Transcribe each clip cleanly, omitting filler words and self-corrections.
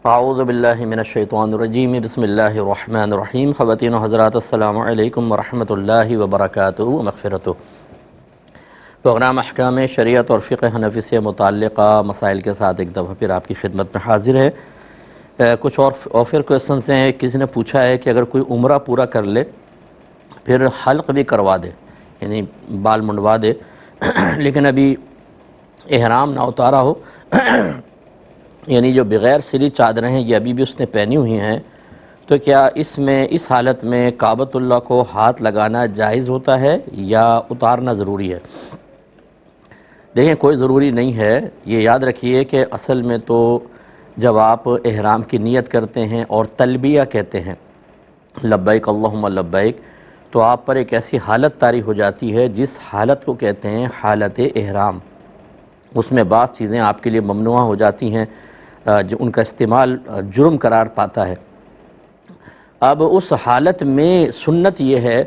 اعوذ باللہ من الشیطان الرجیم بسم اللہ الرحمن الرحیم. خواتین و حضرات السلام علیکم ورحمۃ اللہ وبرکاتہ و مغفرتہ. پروگرام احکام شریعت اور فقہ حنفی سے متعلقہ مسائل کے ساتھ ایک دفعہ پھر آپ کی خدمت میں حاضر ہے. کچھ اور پھر کویسچنس ہیں. کسی نے پوچھا ہے کہ اگر کوئی عمرہ پورا کر لے پھر حلق بھی کروا دے, یعنی بال منڈوا دے, لیکن ابھی احرام نہ اتارا ہو, یعنی جو بغیر سلی چادریں ہیں یہ ابھی بھی اس نے پہنی ہوئی ہیں, تو کیا اس حالت میں کعبۃ اللہ کو ہاتھ لگانا جائز ہوتا ہے یا اتارنا ضروری ہے؟ دیکھیں, کوئی ضروری نہیں ہے. یہ یاد رکھیے کہ اصل میں تو جب آپ احرام کی نیت کرتے ہیں اور تلبیہ کہتے ہیں لبیک اللہم لبیک, تو آپ پر ایک ایسی حالت طاری ہو جاتی ہے جس حالت کو کہتے ہیں حالت احرام. اس میں بعض چیزیں آپ کے لیے ممنوع ہو جاتی ہیں, جو ان کا استعمال جرم قرار پاتا ہے. اب اس حالت میں سنت یہ ہے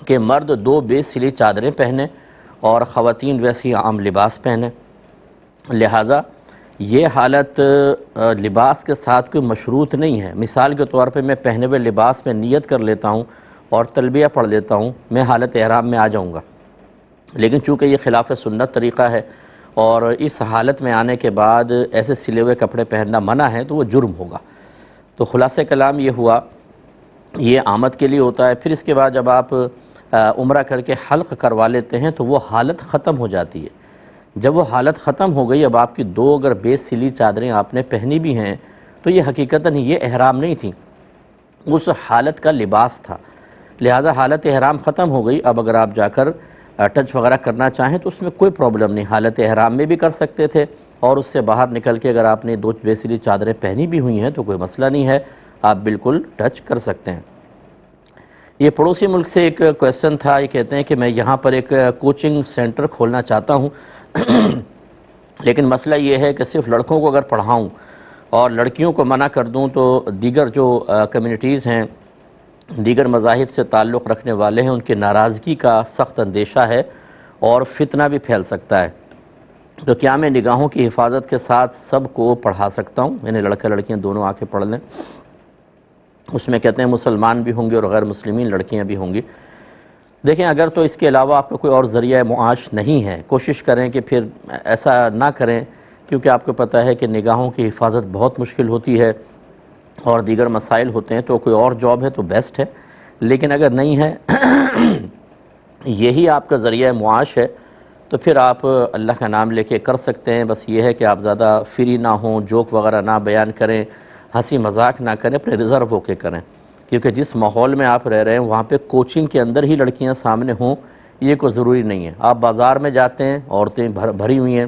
کہ مرد 2 بے سلی چادریں پہنیں اور خواتین ویسی عام لباس پہنیں. لہٰذا یہ حالت لباس کے ساتھ کوئی مشروط نہیں ہے. مثال کے طور پہ میں پہنے ہوئے لباس میں نیت کر لیتا ہوں اور تلبیہ پڑھ لیتا ہوں, میں حالت احرام میں آ جاؤں گا, لیکن چونکہ یہ خلاف سنت طریقہ ہے اور اس حالت میں آنے کے بعد ایسے سلے ہوئے کپڑے پہننا منع ہے تو وہ جرم ہوگا. تو خلاصہ کلام یہ ہوا, یہ آمد کے لیے ہوتا ہے. پھر اس کے بعد جب آپ عمرہ کر کے حلق کروا لیتے ہیں تو وہ حالت ختم ہو جاتی ہے. جب وہ حالت ختم ہو گئی, اب آپ کی 2 اگر بے سلی چادریں آپ نے پہنی بھی ہیں تو یہ حقیقتاً یہ احرام نہیں تھیں, اس حالت کا لباس تھا. لہذا حالت احرام ختم ہو گئی. اب اگر آپ جا کر ٹچ وغیرہ کرنا چاہیں تو اس میں کوئی پرابلم نہیں, حالت احرام میں بھی کر سکتے تھے, اور اس سے باہر نکل کے اگر آپ نے 2 بے سلی چادریں پہنی بھی ہوئی ہیں تو کوئی مسئلہ نہیں ہے, آپ بالکل ٹچ کر سکتے ہیں. یہ پڑوسی ملک سے ایک کویسچن تھا. یہ کہتے ہیں کہ میں یہاں پر ایک کوچنگ سینٹر کھولنا چاہتا ہوں, لیکن مسئلہ یہ ہے کہ صرف لڑکوں کو اگر پڑھاؤں اور لڑکیوں کو منع کر دوں تو دیگر جو کمیونٹیز ہیں, دیگر مذاہب سے تعلق رکھنے والے ہیں, ان کی ناراضگی کا سخت اندیشہ ہے اور فتنہ بھی پھیل سکتا ہے. تو کیا میں نگاہوں کی حفاظت کے ساتھ سب کو پڑھا سکتا ہوں؟ یعنی لڑکے لڑکیاں دونوں آ کے پڑھ لیں. اس میں کہتے ہیں مسلمان بھی ہوں گے اور غیر مسلمین لڑکیاں بھی ہوں گی. دیکھیں, اگر تو اس کے علاوہ آپ کا کوئی اور ذریعہ معاش نہیں ہے, کوشش کریں کہ پھر ایسا نہ کریں, کیونکہ آپ کو پتہ ہے کہ نگاہوں کی حفاظت بہت مشکل ہوتی ہے اور دیگر مسائل ہوتے ہیں. تو کوئی اور جاب ہے تو بیسٹ ہے, لیکن اگر نہیں ہے یہی آپ کا ذریعہ معاش ہے تو پھر آپ اللہ کا نام لے کے کر سکتے ہیں. بس یہ ہے کہ آپ زیادہ فری نہ ہوں, جوک وغیرہ نہ بیان کریں, ہنسی مذاق نہ کریں, اپنے ریزرو ہو کے کریں, کیونکہ جس ماحول میں آپ رہ رہے ہیں وہاں پہ کوچنگ کے اندر ہی لڑکیاں سامنے ہوں یہ کوئی ضروری نہیں ہے. آپ بازار میں جاتے ہیں, عورتیں بھری ہوئی ہیں,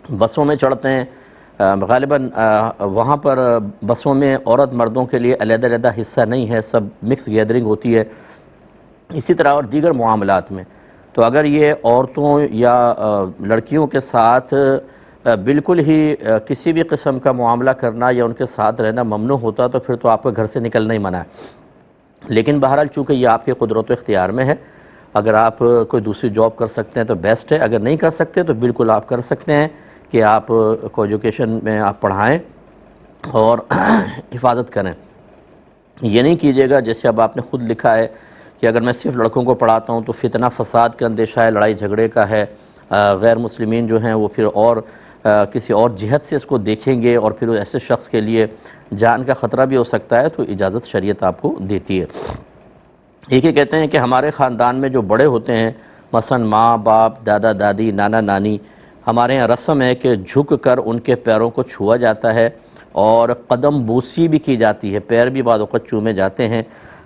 بسوں میں چڑھتے ہیں, غالباً وہاں پر بسوں میں عورت مردوں کے لیے علیحدہ علیحدہ حصہ نہیں ہے, سب مکس گیدرنگ ہوتی ہے. اسی طرح اور دیگر معاملات میں تو اگر یہ عورتوں یا لڑکیوں کے ساتھ بالکل ہی کسی بھی قسم کا معاملہ کرنا یا ان کے ساتھ رہنا ممنوع ہوتا تو پھر تو آپ کو گھر سے نکلنا ہی منع ہے. لیکن بہرحال چونکہ یہ آپ کے قدرت و اختیار میں ہے, اگر آپ کوئی دوسری جاب کر سکتے ہیں تو بیسٹ ہے, اگر نہیں کر سکتے تو بالکل آپ کر سکتے ہیں کہ آپ کو ایجوکیشن میں آپ پڑھائیں اور حفاظت کریں. یہ نہیں کیجیے گا جیسے اب آپ نے خود لکھا ہے کہ اگر میں صرف لڑکوں کو پڑھاتا ہوں تو فتنہ فساد کا اندیشہ ہے, لڑائی جھگڑے کا ہے, غیر مسلمین جو ہیں وہ پھر اور کسی اور جہت سے اس کو دیکھیں گے اور پھر ایسے شخص کے لیے جان کا خطرہ بھی ہو سکتا ہے. تو اجازت شریعت آپ کو دیتی ہے. ایک یہ کہتے ہیں کہ ہمارے خاندان میں جو بڑے ہوتے ہیں, مثلا ماں باپ, دادا دادی, نانا نانی, ہمارے یہاں رسم ہے کہ جھک کر ان کے پیروں کو چھوا جاتا ہے اور قدم بوسی بھی کی جاتی ہے, پیر بھی بعض اوقات چومے جاتے ہیں.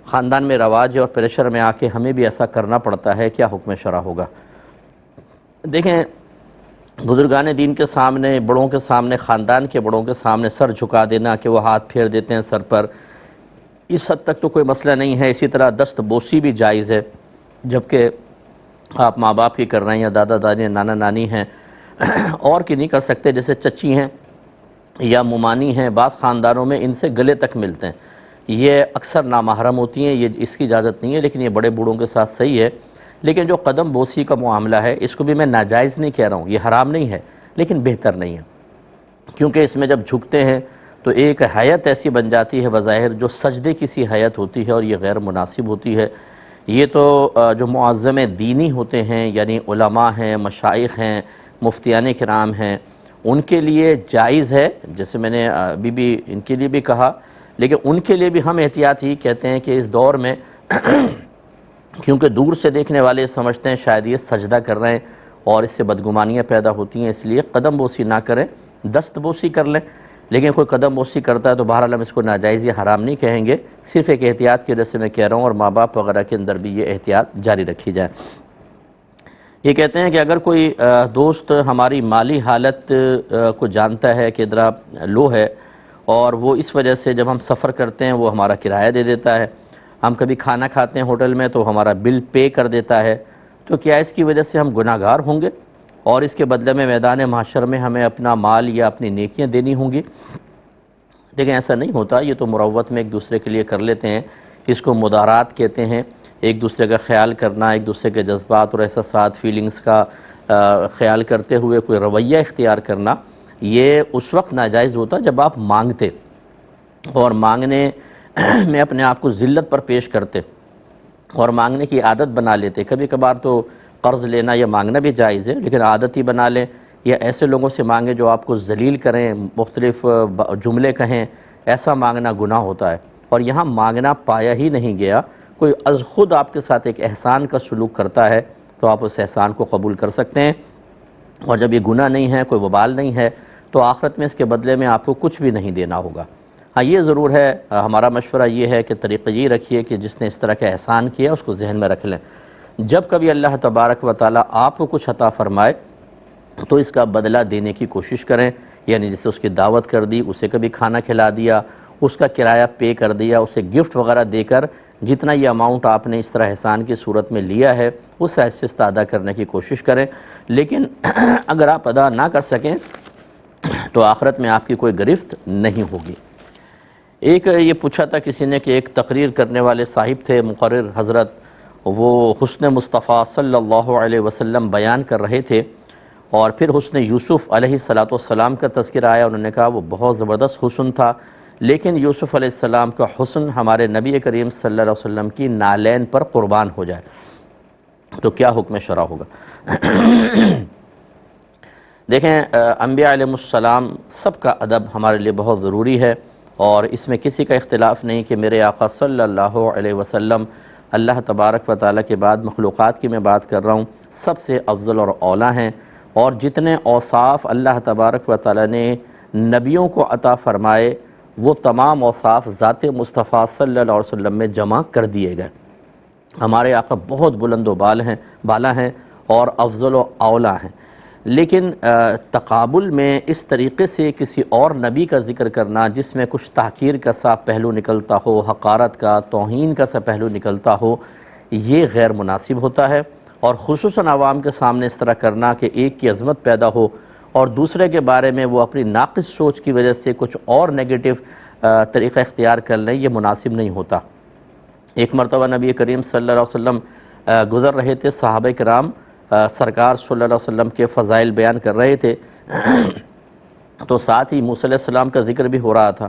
خاندان میں رواج ہے اور پریشر میں آ کے ہمیں بھی ایسا کرنا پڑتا ہے, کیا حکم شرع ہوگا؟ دیکھیں, بزرگان دین کے سامنے, بڑوں کے سامنے, خاندان کے بڑوں کے سامنے سر جھکا دینا کہ وہ ہاتھ پھیر دیتے ہیں سر پر, اس حد تک تو کوئی مسئلہ نہیں ہے. اسی طرح دست بوسی بھی جائز ہے, جبکہ آپ ماں باپ کی کر رہے ہیں یا دادا دادی نانا نانی ہیں, اور کی نہیں کر سکتے. جیسے چچی ہیں یا ممانی ہیں, بعض خاندانوں میں ان سے گلے تک ملتے ہیں, یہ اکثر نامحرم ہوتی ہیں, یہ اس کی اجازت نہیں ہے, لیکن یہ بڑے بوڑھوں کے ساتھ صحیح ہے. لیکن جو قدم بوسی کا معاملہ ہے اس کو بھی میں ناجائز نہیں کہہ رہا ہوں, یہ حرام نہیں ہے لیکن بہتر نہیں ہے, کیونکہ اس میں جب جھکتے ہیں تو ایک حیت ایسی بن جاتی ہے بظاہر جو سجدے کی سی حیت ہوتی ہے، اور یہ غیر مناسب ہوتی ہے۔ یہ تو جو معظم دینی ہوتے ہیں، یعنی علماء ہیں، مشائخ ہیں، مفتیان کرام ہیں، ان کے لیے جائز ہے، جیسے میں نے ابھی بھی ان کے لیے بھی کہا، لیکن ان کے لیے بھی ہم احتیاط ہی کہتے ہیں کہ اس دور میں کیونکہ دور سے دیکھنے والے سمجھتے ہیں شاید یہ سجدہ کر رہے ہیں اور اس سے بدگمانیاں پیدا ہوتی ہیں، اس لیے قدم بوسی نہ کریں، دست بوسی کر لیں۔ لیکن کوئی قدم بوسی کرتا ہے تو بہرحال ہم اس کو ناجائز یا حرام نہیں کہیں گے، صرف ایک احتیاط کی وجہ سے میں کہہ رہا ہوں، اور ماں باپ وغیرہ کے اندر بھی یہ احتیاط جاری رکھی جائے۔ یہ کہتے ہیں کہ اگر کوئی دوست ہماری مالی حالت کو جانتا ہے کہ ذرا لو ہے، اور وہ اس وجہ سے جب ہم سفر کرتے ہیں وہ ہمارا کرایہ دے دیتا ہے، ہم کبھی کھانا کھاتے ہیں ہوٹل میں تو ہمارا بل پے کر دیتا ہے، تو کیا اس کی وجہ سے ہم گناہ گار ہوں گے اور اس کے بدلے میں میدان محشر میں ہمیں اپنا مال یا اپنی نیکیاں دینی ہوں گی؟ دیکھیں ایسا نہیں ہوتا، یہ تو مروت میں ایک دوسرے کے لیے کر لیتے ہیں، اس کو مدارات کہتے ہیں، ایک دوسرے کا خیال کرنا، ایک دوسرے کے جذبات اور احساسات فیلنگز کا خیال کرتے ہوئے کوئی رویہ اختیار کرنا، یہ اس وقت ناجائز ہوتا جب آپ مانگتے اور مانگنے میں اپنے آپ کو ذلت پر پیش کرتے اور مانگنے کی عادت بنا لیتے۔ کبھی کبھار تو قرض لینا یا مانگنا بھی جائز ہے، لیکن عادت ہی بنا لیں، یا ایسے لوگوں سے مانگیں جو آپ کو ذلیل کریں، مختلف جملے کہیں، ایسا مانگنا گناہ ہوتا ہے۔ اور یہاں مانگنا پایا ہی نہیں گیا، کوئی از خود آپ کے ساتھ ایک احسان کا سلوک کرتا ہے تو آپ اس احسان کو قبول کر سکتے ہیں، اور جب یہ گناہ نہیں ہے، کوئی وبال نہیں ہے، تو آخرت میں اس کے بدلے میں آپ کو کچھ بھی نہیں دینا ہوگا۔ ہاں یہ ضرور ہے، ہمارا مشورہ یہ ہے کہ طریقہ یہ رکھیے کہ جس نے اس طرح کا احسان کیا اس کو ذہن میں رکھ لیں، جب کبھی اللہ تبارک و تعالیٰ آپ کو کچھ عطا فرمائے تو اس کا بدلہ دینے کی کوشش کریں، یعنی جسے اس کی دعوت کر دی، اسے کبھی کھانا کھلا دیا، اس کا کرایہ پے کر دیا، اسے گفٹ وغیرہ دے کر جتنا یہ اماؤنٹ آپ نے اس طرح احسان کی صورت میں لیا ہے اس حیثیت ادا کرنے کی کوشش کریں۔ لیکن اگر آپ ادا نہ کر سکیں تو آخرت میں آپ کی کوئی گرفت نہیں ہوگی۔ ایک یہ پوچھا تھا کسی نے کہ ایک تقریر کرنے والے صاحب تھے، مقرر حضرت، وہ حسن مصطفیٰ صلی اللہ علیہ وسلم بیان کر رہے تھے، اور پھر حسن یوسف علیہ السلام کا تذکرہ آیا، انہوں نے کہا وہ بہت زبردست حسن تھا، لیکن یوسف علیہ السلام کا حسن ہمارے نبی کریم صلی اللہ علیہ وسلم کی نالین پر قربان ہو جائے تو کیا حکم شرع ہوگا؟ دیکھیں انبیاء علیہ السلام سب کا ادب ہمارے لیے بہت ضروری ہے، اور اس میں کسی کا اختلاف نہیں کہ میرے آقا صلی اللہ علیہ وسلم اللہ تبارک و تعالیٰ کے بعد مخلوقات کی میں بات کر رہا ہوں سب سے افضل اور اولیٰ ہیں، اور جتنے اوصاف اللہ تبارک و تعالیٰ نے نبیوں کو عطا فرمائے وہ تمام اوصاف ذات مصطفیٰ صلی اللہ علیہ وسلم میں جمع کر دیے گئے۔ ہمارے آقا بہت بلند و بالا ہیں اور افضل و اولیٰ ہیں، لیکن تقابل میں اس طریقے سے کسی اور نبی کا ذکر کرنا جس میں کچھ تحقیر کا سا پہلو نکلتا ہو، حقارت کا، توہین کا سا پہلو نکلتا ہو، یہ غیر مناسب ہوتا ہے، اور خصوصاً عوام کے سامنے اس طرح کرنا کہ ایک کی عظمت پیدا ہو اور دوسرے کے بارے میں وہ اپنی ناقص سوچ کی وجہ سے کچھ اور نیگیٹو طریقہ اختیار کر لیں، یہ مناسب نہیں ہوتا۔ ایک مرتبہ نبی کریم صلی اللہ علیہ وسلم گزر رہے تھے، صحابہ کرام سرکار صلی اللہ علیہ وسلم کے فضائل بیان کر رہے تھے تو ساتھ ہی موسیٰ علیہ السلام کا ذکر بھی ہو رہا تھا۔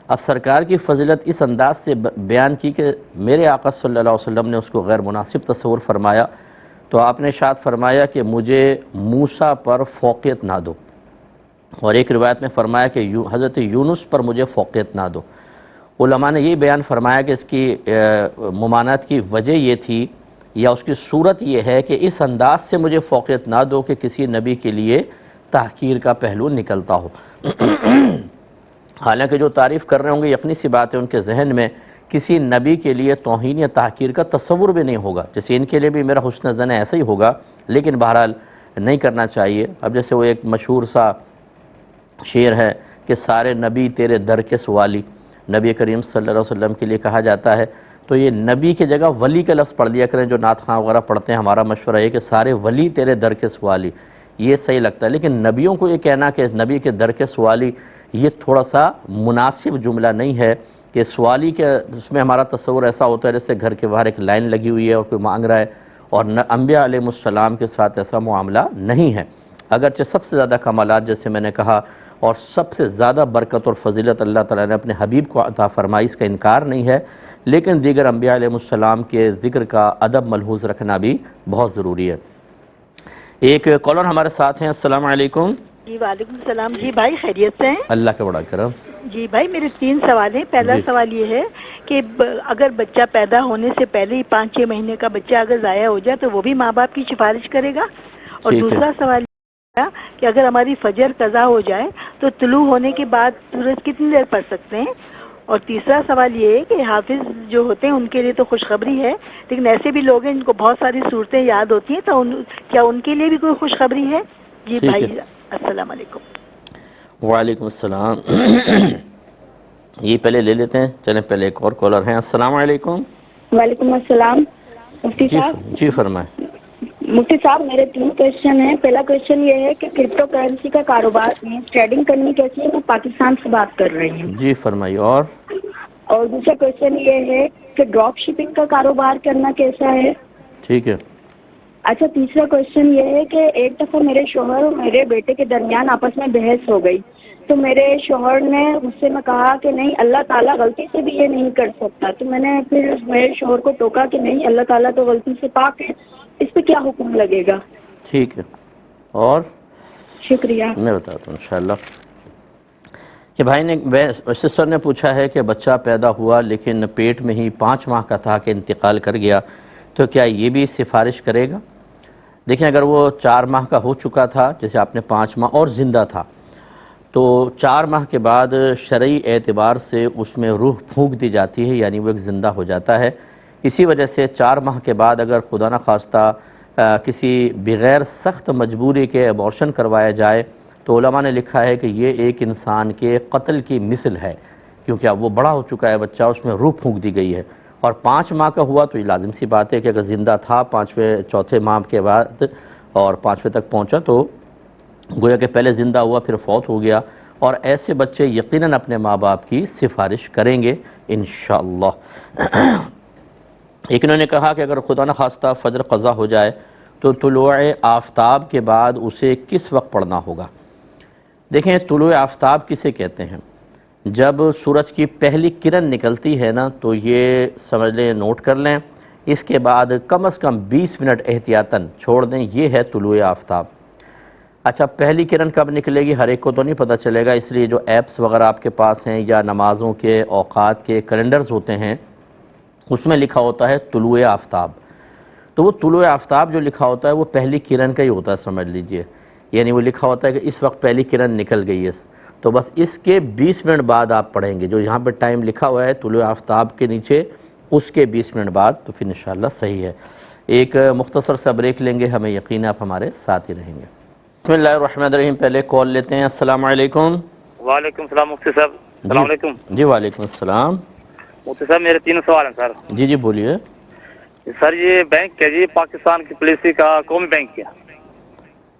اب سرکار کی فضیلت اس انداز سے بیان کی کہ میرے آقا صلی اللہ علیہ وسلم نے اس کو غیر مناسب تصور فرمایا، تو آپ نے ارشاد فرمایا کہ مجھے موسیٰ پر فوقیت نہ دو، اور ایک روایت میں فرمایا کہ حضرت یونس پر مجھے فوقیت نہ دو۔ علماء نے یہ بیان فرمایا کہ اس کی ممانعت کی وجہ یہ تھی یا اس کی صورت یہ ہے کہ اس انداز سے مجھے فوقیت نہ دو کہ کسی نبی کے لیے تحقیر کا پہلو نکلتا ہو۔ حالانکہ جو تعریف کر رہے ہوں گے یقینی سی بات ہے ان کے ذہن میں کسی نبی کے لیے توہین یا تحقیر کا تصور بھی نہیں ہوگا، جیسے ان کے لیے بھی میرا حسن ظن ایسا ہی ہوگا، لیکن بہرحال نہیں کرنا چاہیے۔ اب جیسے وہ ایک مشہور سا شعر ہے کہ سارے نبی تیرے در کے سوالی، نبی کریم صلی اللہ علیہ وسلم کے لیے کہا جاتا ہے، تو یہ نبی کی جگہ ولی کا لفظ پڑھ لیا کریں جو نعت خواں وغیرہ پڑھتے ہیں۔ ہمارا مشورہ ہے کہ سارے ولی تیرے در کے سوالی، یہ صحیح لگتا ہے، لیکن نبیوں کو یہ کہنا کہ نبی کے در کے سوالی یہ تھوڑا سا مناسب جملہ نہیں ہے کہ سوالی کے اس میں ہمارا تصور ایسا ہوتا ہے جیسے گھر کے باہر ایک لائن لگی ہوئی ہے اور کوئی مانگ رہا ہے، اور انبیاء علیہ السلام کے ساتھ ایسا معاملہ نہیں ہے۔ اگرچہ سب سے زیادہ کمالات جیسے میں نے کہا اور سب سے زیادہ برکت اور فضیلت اللہ تعالیٰ نے اپنے حبیب کو عطا فرمائی، اس کا انکار نہیں ہے، لیکن دیگر انبیاء علیہ السلام کے ذکر کا ادب ملحوظ رکھنا بھی بہت ضروری ہے۔ ایک کالر ہمارے ساتھ ہیں۔ السلام علیکم۔ جی وعلیکم السلام۔ جی بھائی خیریت سے ہیں؟ اللہ کا بڑا کرم۔ جی بھائی میرے 3 سوال ہیں۔ پہلا جی سوال یہ ہے کہ اگر بچہ پیدا ہونے سے پہلے ہی 5-6 مہینے کا بچہ اگر ضائع ہو جائے تو وہ بھی ماں باپ کی سفارش کرے گا؟ اور ٹھیک ہے۔ دوسرا سوال یہ ہے کہ اگر ہماری فجر قضا ہو جائے تو طلوع ہونے کے بعد سورج کتنی دیر پڑھ سکتے ہیں؟ اور تیسرا سوال یہ ہے کہ حافظ جو ہوتے ہیں ان کے لیے تو خوشخبری ہے، لیکن ایسے بھی لوگ ہیں جن کو بہت ساری صورتیں یاد ہوتی ہیں، تو کیا ان کے لیے بھی کوئی خوشخبری ہے؟ جی ٹھیک بھائی ہے۔ السلام علیکم۔ وعلیکم السلام۔ یہ پہلے لے لیتے ہیں، چلیں پہلے ایک اور کالر ہیں۔ السلام علیکم۔ وعلیکم السلام مفتی جی صاحب۔ جی فرمائیں۔ مفتی صاحب میرے 3 کوشچن ہیں۔ پہلا کوشچن یہ ہے کہ کرپٹو کرنسی کا کاروبار میں ٹریڈنگ کرنی کیسی ہے؟ میں پاکستان سے بات کر رہی ہوں۔ جی فرمائیے۔ اور دوسرا کوشچن یہ ہے کہ ڈراپ شپنگ کا کاروبار کرنا کیسا ہے؟ ٹھیک ہے۔ اچھا تیسرا کوشچن یہ ہے کہ ایک دفعہ میرے شوہر اور میرے بیٹے کے درمیان آپس میں بحث ہو گئی، تو میرے شوہر نے مجھ سے میں کہا کہ نہیں اللہ تعالیٰ غلطی سے بھی یہ نہیں کر سکتا، تو میں نے پھر میرے شوہر کو ٹوکا کہ نہیں اللہ تعالیٰ تو غلطی سے پاک ہے، اس پہ کیا حکم لگے گا؟ ٹھیک ہے۔ اور شکریہ۔ میں بتاتا ہوں انشاءاللہ۔ یہ بھائی نے سسٹر نے پوچھا ہے کہ بچہ پیدا ہوا لیکن پیٹ میں ہی 5 ماہ کا تھا کہ انتقال کر گیا، تو کیا یہ بھی سفارش کرے گا؟ دیکھیں اگر وہ 4 ماہ کا ہو چکا تھا، جیسے آپ نے 5 ماہ اور زندہ تھا، تو 4 ماہ کے بعد شرعی اعتبار سے اس میں روح پھونک دی جاتی ہے، یعنی وہ ایک زندہ ہو جاتا ہے۔ اسی وجہ سے 4 ماہ کے بعد اگر خدا نخواستہ کسی بغیر سخت مجبوری کے ابورشن کروایا جائے تو علماء نے لکھا ہے کہ یہ ایک انسان کے قتل کی مثل ہے، کیونکہ اب وہ بڑا ہو چکا ہے بچہ، اس میں روح پھونک دی گئی ہے۔ اور 5 ماہ کا ہوا تو یہ لازم سی بات ہے کہ اگر زندہ تھا 4 ماہ کے بعد اور 5ویں تک پہنچا تو گویا کہ پہلے زندہ ہوا پھر فوت ہو گیا، اور ایسے بچے یقیناً اپنے ماں باپ کی سفارش کریں گے انشاءاللہ۔ ایک انہوں نے کہا کہ اگر خدا نخواستہ فجر قضا ہو جائے تو طلوع آفتاب کے بعد اسے کس وقت پڑھنا ہوگا؟ دیکھیں طلوع آفتاب کسے کہتے ہیں؟ جب سورج کی پہلی کرن نکلتی ہے نا تو یہ سمجھ لیں، نوٹ کر لیں، اس کے بعد کم از کم 20 منٹ احتیاطاً چھوڑ دیں، یہ ہے طلوع آفتاب۔ اچھا پہلی کرن کب نکلے گی ہر ایک کو تو نہیں پتہ چلے گا، اس لیے جو ایپس وغیرہ آپ کے پاس ہیں یا نمازوں کے اوقات کے کیلنڈرز ہوتے ہیں اس میں لکھا ہوتا ہے طلوع آفتاب، تو وہ طلوع آفتاب جو لکھا ہوتا ہے وہ پہلی کرن کا ہی ہوتا ہے، سمجھ لیجئے، یعنی وہ لکھا ہوتا ہے کہ اس وقت پہلی کرن نکل گئی ہے، تو بس اس کے 20 منٹ بعد آپ پڑھیں گے، جو یہاں پہ ٹائم لکھا ہوا ہے طلوع آفتاب کے نیچے اس کے 20 منٹ بعد، تو پھر انشاءاللہ صحیح ہے۔ ایک مختصر سا بریک لیں گے، ہمیں یقین ہے آپ ہمارے ساتھ ہی رہیں گے۔ بسم اللہ الرحمن الرحیم۔ پہلے کال لیتے ہیں۔ السلام علیکم۔ وعلیکم السلام مفتی صاحب۔ السلام علیکم۔ جی وعلیکم السلام۔ مفتی صاحب میرے 3 سوال ہیں سر۔ جی بولیے۔ سر یہ بینک کیا جی پاکستان کی پالیسی کا قومی بینک کیا؟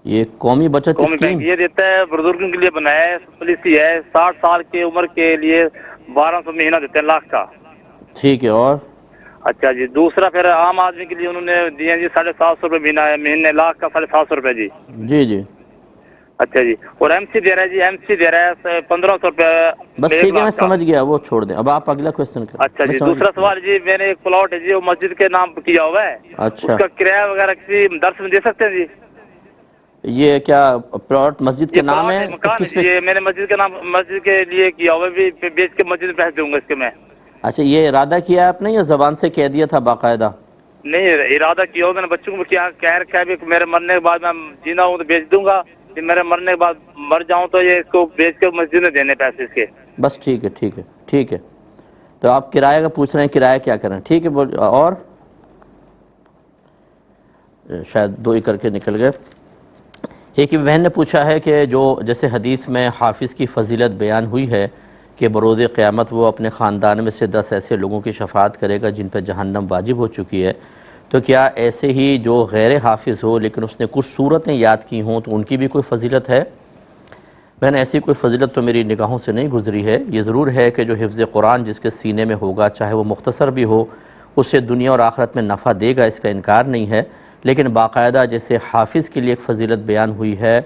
یہ قومی بچت قومی اسکیم بینک یہ دیتا ہے بزرگوں کے لیے بنایا ہے، پالیسی ہے 60 سال کی عمر کے لیے 1200 مہینہ دیتے ہیں لاکھ کا۔ ٹھیک ہے۔ اور اچھا جی دوسرا پھر عام آدمی کے لیے انہوں نے دیے جی 750 روپے مہینہ ہے، مہینے لاکھ کا 750 روپے جی۔ جی اچھا جی اور ایم سی دے رہا ہے جی، ایم سی دے رہا ہے 1500 روپے۔ بس ٹھیک ہے میں سمجھ گیا، وہ چھوڑ دیں، اب آپ اگلا کویسچن کریں۔ اچھا جی دوسرا سوال جی، میں نے ایک پلاٹ ہے جی وہ مسجد کے نام کیا ہوا ہے، اچھا اس کا کرایہ وغیرہ کسی درس میں دے سکتے ہیں جی؟ یہ کیا پلاٹ مسجد کے نام ہے؟ مکان کس ہے پہ؟ یہ میں نے مسجد کے نام مسجد کے لیے کیا ہوا بھی، بیچ کے مسجد میں پیسے دوں گا اس کے میں۔ اچھا یہ ارادہ کیا آپ نے یا زبان سے کہہ دیا تھا باقاعدہ؟ نہیں ارادہ کیا ہوا میں نے، بچوں کو کیا کہہ رکھا ہے کہ میرے مرنے کے بعد میں جینا ہوں تو بیچ دوں گا، کہ میرے مرنے کے بعد مر جاؤں تو یہ اس کو بیچ کے مسجد میں دینے پیسے اس کے۔ بس ٹھیک ہے۔ تو آپ کرایہ کا پوچھ رہے ہیں، کرایہ کیا کریں؟ ٹھیک ہے اور شاید 2 ہی کر کے نکل گئے۔ ایک بہن نے پوچھا ہے کہ جو جیسے حدیث میں حافظ کی فضیلت بیان ہوئی ہے کہ بروز قیامت وہ اپنے خاندان میں سے 10 ایسے لوگوں کی شفاعت کرے گا جن پہ جہنم واجب ہو چکی ہے، تو کیا ایسے ہی جو غیر حافظ ہو لیکن اس نے کچھ صورتیں یاد کی ہوں تو ان کی بھی کوئی فضیلت ہے؟ بہن ایسی کوئی فضیلت تو میری نگاہوں سے نہیں گزری ہے۔ یہ ضرور ہے کہ جو حفظ قرآن جس کے سینے میں ہوگا چاہے وہ مختصر بھی ہو اسے دنیا اور آخرت میں نفع دے گا، اس کا انکار نہیں ہے، لیکن باقاعدہ جیسے حافظ کے لیے ایک فضیلت بیان ہوئی ہے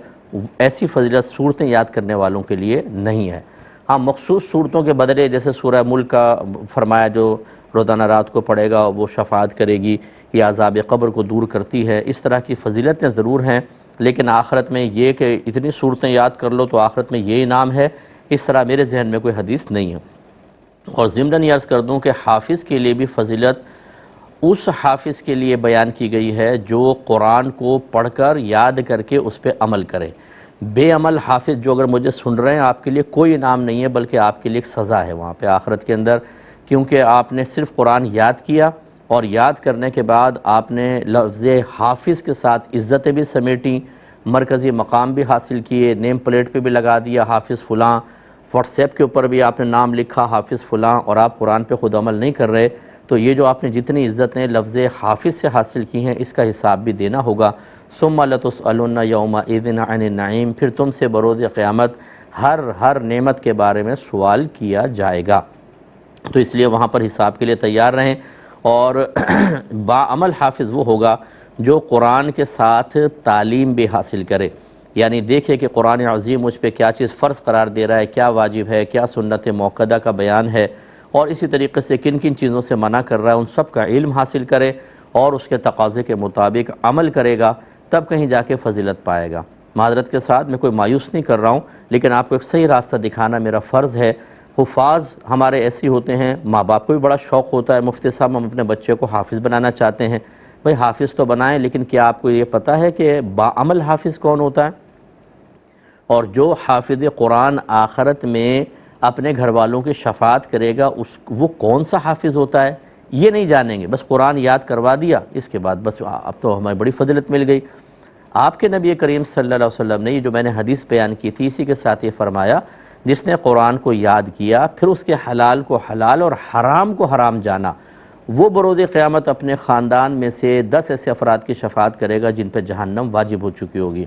ایسی فضیلت صورتیں یاد کرنے والوں کے لیے نہیں ہے۔ ہاں مخصوص صورتوں کے بدلے جیسے سورہ ملک کا فرمایا جو روزانہ رات کو پڑھے گا وہ شفاعت کرے گی یا عذاب قبر کو دور کرتی ہے، اس طرح کی فضیلتیں ضرور ہیں، لیکن آخرت میں یہ کہ اتنی صورتیں یاد کر لو تو آخرت میں یہ انعام ہے، اس طرح میرے ذہن میں کوئی حدیث نہیں ہے۔ اور ضمناً یہ عرض کر دوں کہ حافظ کے لیے بھی فضیلت اس حافظ کے لیے بیان کی گئی ہے جو قرآن کو پڑھ کر یاد کر کے اس پہ عمل کرے۔ بے عمل حافظ جو اگر مجھے سن رہے ہیں، آپ کے لیے کوئی انعام نہیں ہے بلکہ آپ کے لیے ایک سزا ہے وہاں پہ آخرت کے اندر، کیونکہ آپ نے صرف قرآن یاد کیا اور یاد کرنے کے بعد آپ نے لفظ حافظ کے ساتھ عزتیں بھی سمیٹیں، مرکزی مقام بھی حاصل کیے، نیم پلیٹ پہ بھی لگا دیا حافظ فلاں، واٹس ایپ کے اوپر بھی آپ نے نام لکھا حافظ فلاں، اور آپ قرآن پہ خود عمل نہیں کر رہے، تو یہ جو آپ نے جتنی عزتیں لفظ حافظ سے حاصل کی ہیں اس کا حساب بھی دینا ہوگا۔ ثم لتسألن یومئذ عن النعیم، پھر تم سے بروز قیامت ہر نعمت کے بارے میں سوال کیا جائے گا، تو اس لیے وہاں پر حساب کے لیے تیار رہیں۔ اور باعمل حافظ وہ ہوگا جو قرآن کے ساتھ تعلیم بھی حاصل کرے، یعنی دیکھے کہ قرآن عظیم مجھ پہ کیا چیز فرض قرار دے رہا ہے، کیا واجب ہے، کیا سنت موقدہ کا بیان ہے، اور اسی طریقے سے کن کن چیزوں سے منع کر رہا ہے، ان سب کا علم حاصل کرے اور اس کے تقاضے کے مطابق عمل کرے گا، تب کہیں جا کے فضیلت پائے گا۔ معذرت کے ساتھ میں کوئی مایوس نہیں کر رہا ہوں، لیکن آپ کو ایک صحیح راستہ دکھانا میرا فرض ہے۔ حفاظ ہمارے ایسے ہوتے ہیں، ماں باپ کو بھی بڑا شوق ہوتا ہے، مفتی صاحب ہم اپنے بچے کو حافظ بنانا چاہتے ہیں، بھئی حافظ تو بنائیں، لیکن کیا آپ کو یہ پتہ ہے کہ باعمل حافظ کون ہوتا ہے؟ اور جو حافظ قرآن آخرت میں اپنے گھر والوں کی شفاعت کرے گا وہ کون سا حافظ ہوتا ہے یہ نہیں جانیں گے، بس قرآن یاد کروا دیا، اس کے بعد بس اب تو ہمیں بڑی فضیلت مل گئی۔ آپ کے نبی کریم صلی اللہ علیہ وسلم نے یہ جو میں نے حدیث بیان کی تھی اسی کے ساتھ یہ فرمایا، جس نے قرآن کو یاد کیا پھر اس کے حلال کو حلال اور حرام کو حرام جانا، وہ بروز قیامت اپنے خاندان میں سے 10 ایسے افراد کی شفاعت کرے گا جن پہ جہنم واجب ہو چکی ہوگی۔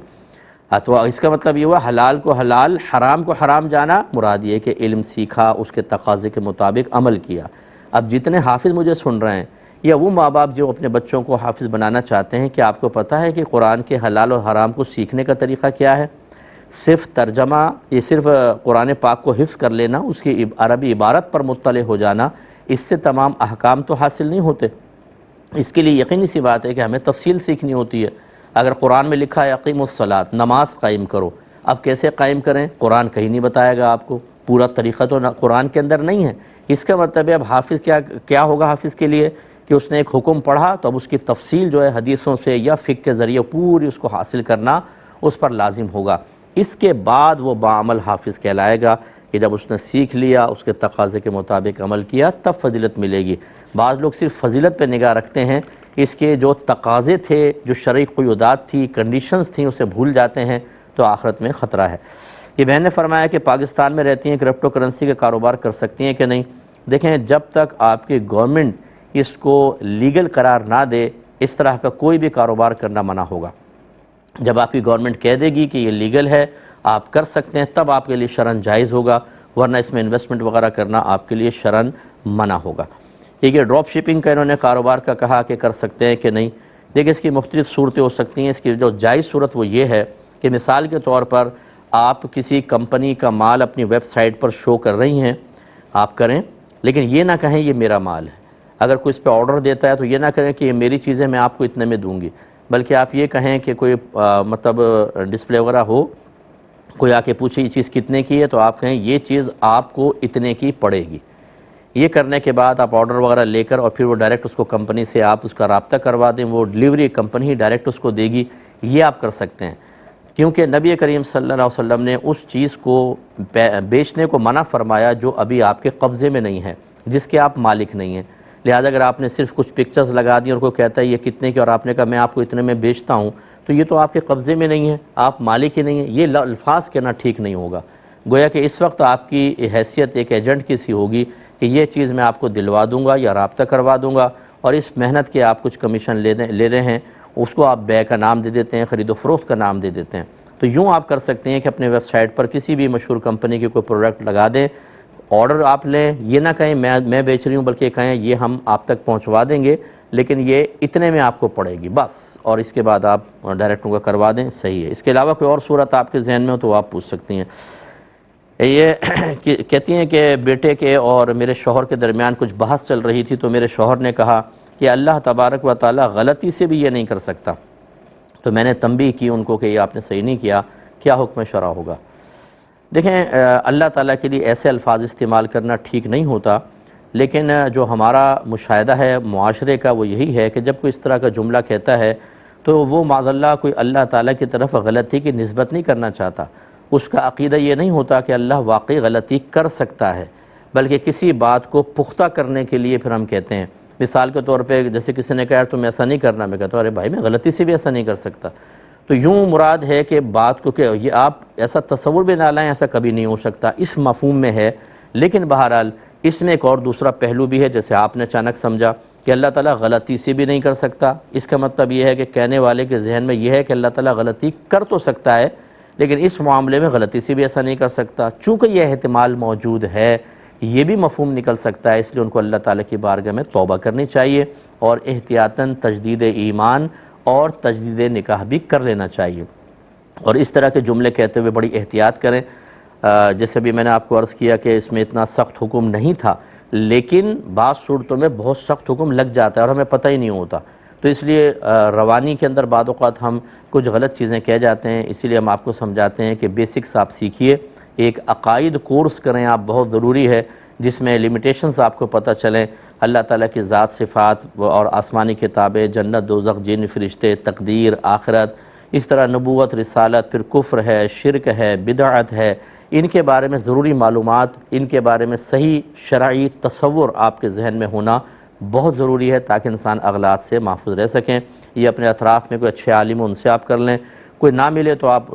تو اس کا مطلب یہ ہوا حلال کو حلال حرام کو حرام جانا، مراد یہ کہ علم سیکھا، اس کے تقاضے کے مطابق عمل کیا۔ اب جتنے حافظ مجھے سن رہے ہیں یا وہ ماں باپ جو اپنے بچوں کو حافظ بنانا چاہتے ہیں، کہ آپ کو پتہ ہے کہ قرآن کے حلال اور حرام کو سیکھنے کا طریقہ کیا ہے؟ صرف ترجمہ، یہ صرف قرآن پاک کو حفظ کر لینا، اس کی عربی عبارت پر مطلع ہو جانا، اس سے تمام احکام تو حاصل نہیں ہوتے۔ اس کے لیے یقینی سی بات ہے کہ ہمیں تفصیل سیکھنی ہوتی ہے۔ اگر قرآن میں لکھا ہے اقیموا الصلاۃ، نماز قائم کرو، اب کیسے قائم کریں قرآن کہیں نہیں بتائے گا آپ کو، پورا طریقہ تو قرآن کے اندر نہیں ہے۔ اس کا مطلب ہے اب حافظ کیا ہوگا حافظ کے لیے کہ اس نے ایک حکم پڑھا تو اب اس کی تفصیل جو ہے حدیثوں سے یا فقہ کے ذریعے پوری اس کو حاصل کرنا اس پر لازم ہوگا۔ اس کے بعد وہ باعمل حافظ کہلائے گا کہ جب اس نے سیکھ لیا، اس کے تقاضے کے مطابق عمل کیا، تب فضیلت ملے گی۔ بعض لوگ صرف فضیلت پہ نگاہ رکھتے ہیں، اس کے جو تقاضے تھے، جو شرعی قیودات تھی، کنڈیشنز تھیں، اسے بھول جاتے ہیں، تو آخرت میں خطرہ ہے۔ یہ بہن نے فرمایا کہ پاکستان میں رہتی ہیں، کرپٹو کرنسی کا کاروبار کر سکتی ہیں کہ نہیں؟ دیکھیں، جب تک آپ کی گورنمنٹ اس کو لیگل قرار نہ دے، اس طرح کا کوئی بھی کاروبار کرنا منع ہوگا۔ جب آپ کی گورنمنٹ کہہ دے گی کہ یہ لیگل ہے، آپ کر سکتے ہیں، تب آپ کے لیے شرعاً جائز ہوگا، ورنہ اس میں انویسٹمنٹ وغیرہ کرنا آپ کے لیے شرعاً منع ہوگا۔ یہ ڈراپ شپنگ کا انہوں نے کاروبار کا کہا کہ کر سکتے ہیں کہ نہیں۔ دیکھیں، اس کی مختلف صورتیں ہو سکتی ہیں۔ اس کی جو جائز صورت وہ یہ ہے کہ مثال کے طور پر آپ کسی کمپنی کا مال اپنی ویب سائٹ پر شو کر رہی ہیں، آپ کریں، لیکن یہ نہ کہیں یہ میرا مال ہے۔ اگر کوئی اس پہ آرڈر دیتا ہے تو یہ نہ کریں کہ یہ میری چیزیں میں آپ کو اتنے میں دوں گی، بلکہ آپ یہ کہیں کہ کوئی مطلب ڈسپلے وغیرہ ہو، کوئی آ کے پوچھے یہ چیز کتنے کی ہے، تو آپ کہیں یہ چیز آپ کو اتنے کی پڑے گی۔ یہ کرنے کے بعد آپ آرڈر وغیرہ لے کر اور پھر وہ ڈائریکٹ اس کو کمپنی سے آپ اس کا رابطہ کروا دیں، وہ ڈیلیوری کمپنی ہی ڈائریکٹ اس کو دے گی، یہ آپ کر سکتے ہیں۔ کیونکہ نبی کریم صلی اللہ علیہ وسلم نے اس چیز کو بیچنے کو منع فرمایا جو ابھی آپ کے قبضے میں نہیں ہے، جس کے آپ مالک نہیں ہیں۔ لہذا اگر آپ نے صرف کچھ پکچرز لگا دی اور کوئی کہتا ہے یہ کتنے کی، اور آپ نے کہا میں آپ کو اتنے میں بیچتا ہوں، تو یہ تو آپ کے قبضے میں نہیں ہے، آپ مالک ہی نہیں ہیں، یہ الفاظ کہنا ٹھیک نہیں ہوگا۔ گویا کہ اس وقت آپ کی حیثیت ایک ایجنٹ کی سی ہوگی کہ یہ چیز میں آپ کو دلوا دوں گا یا رابطہ کروا دوں گا، اور اس محنت کے آپ کچھ کمیشن لے رہے ہیں، اس کو آپ بیع کا نام دے دیتے ہیں، خرید و فروخت کا نام دے دیتے ہیں۔ تو یوں آپ کر سکتے ہیں کہ اپنے ویب سائٹ پر کسی بھی مشہور کمپنی کے کوئی پروڈکٹ لگا دیں، آرڈر آپ لیں، یہ نہ کہیں میں بیچ رہی ہوں، بلکہ کہیں یہ ہم آپ تک پہنچوا دیں گے، لیکن یہ اتنے میں آپ کو پڑے گی بس، اور اس کے بعد آپ ڈائریکٹ ان کا کروا دیں، صحیح ہے۔ اس کے علاوہ کوئی اور صورت آپ کے ذہن میں ہو تو آپ پوچھ سکتی ہیں۔ یہ کہتی ہیں کہ بیٹے کے اور میرے شوہر کے درمیان کچھ بحث چل رہی تھی، تو میرے شوہر نے کہا کہ اللہ تبارک و تعالی غلطی سے بھی یہ نہیں کر سکتا، تو میں نے تنبیہ کی ان کو کہ یہ آپ نے صحیح نہیں کیا، کیا حکم شرع ہوگا؟ دیکھیں اللہ تعالیٰ کے لیے ایسے الفاظ استعمال کرنا ٹھیک نہیں ہوتا، لیکن جو ہمارا مشاہدہ ہے معاشرے کا وہ یہی ہے کہ جب کوئی اس طرح کا جملہ کہتا ہے تو وہ معاذ اللہ کوئی اللہ تعالیٰ کی طرف غلطی کی نسبت نہیں کرنا چاہتا، اس کا عقیدہ یہ نہیں ہوتا کہ اللہ واقعی غلطی کر سکتا ہے، بلکہ کسی بات کو پختہ کرنے کے لیے پھر ہم کہتے ہیں۔ مثال کے طور پہ جیسے کسی نے کہا تم ایسا نہیں کرنا، میں کہتا ہوں ارے بھائی میں غلطی سے بھی ایسا نہیں کر سکتا، تو یوں مراد ہے کہ بات کو کہ یہ آپ ایسا تصور بھی نہ لائیں ایسا کبھی نہیں ہو سکتا، اس مفہوم میں ہے۔ لیکن بہرحال اس میں ایک اور دوسرا پہلو بھی ہے، جیسے آپ نے اچانک سمجھا کہ اللہ تعالیٰ غلطی سے بھی نہیں کر سکتا، اس کا مطلب یہ ہے کہ کہنے والے کے ذہن میں یہ ہے کہ اللہ تعالیٰ غلطی کر تو سکتا ہے لیکن اس معاملے میں غلطی سے بھی ایسا نہیں کر سکتا۔ چونکہ یہ احتمال موجود ہے، یہ بھی مفہوم نکل سکتا ہے، اس لیے ان کو اللہ تعالیٰ کی بارگاہ میں توبہ کرنی چاہیے اور احتیاطاً تجدید ایمان اور تجدید نکاح بھی کر لینا چاہیے، اور اس طرح کے جملے کہتے ہوئے بڑی احتیاط کریں۔ جیسے بھی میں نے آپ کو عرض کیا کہ اس میں اتنا سخت حکم نہیں تھا، لیکن بعض صورتوں میں بہت سخت حکم لگ جاتا ہے اور ہمیں پتہ ہی نہیں ہوتا، تو اس لیے روانی کے اندر بعض اوقات ہم کچھ غلط چیزیں کہہ جاتے ہیں، اسی لیے ہم آپ کو سمجھاتے ہیں کہ بیسکس آپ سیکھیے، ایک عقائد کورس کریں آپ، بہت ضروری ہے، جس میں لیمیٹیشنز آپ کو پتہ چلیں، اللہ تعالیٰ کی ذات صفات اور آسمانی کتابیں، جنت دوزخ، جن فرشتے، تقدیر، آخرت، اس طرح نبوت، رسالت، پھر کفر ہے، شرک ہے، بدعت ہے، ان کے بارے میں ضروری معلومات، ان کے بارے میں صحیح شرعی تصور آپ کے ذہن میں ہونا بہت ضروری ہے تاکہ انسان اغلاط سے محفوظ رہ سکیں۔ یہ اپنے اطراف میں کوئی اچھے عالم ہو ان سے آپ کر لیں، کوئی نہ ملے تو آپ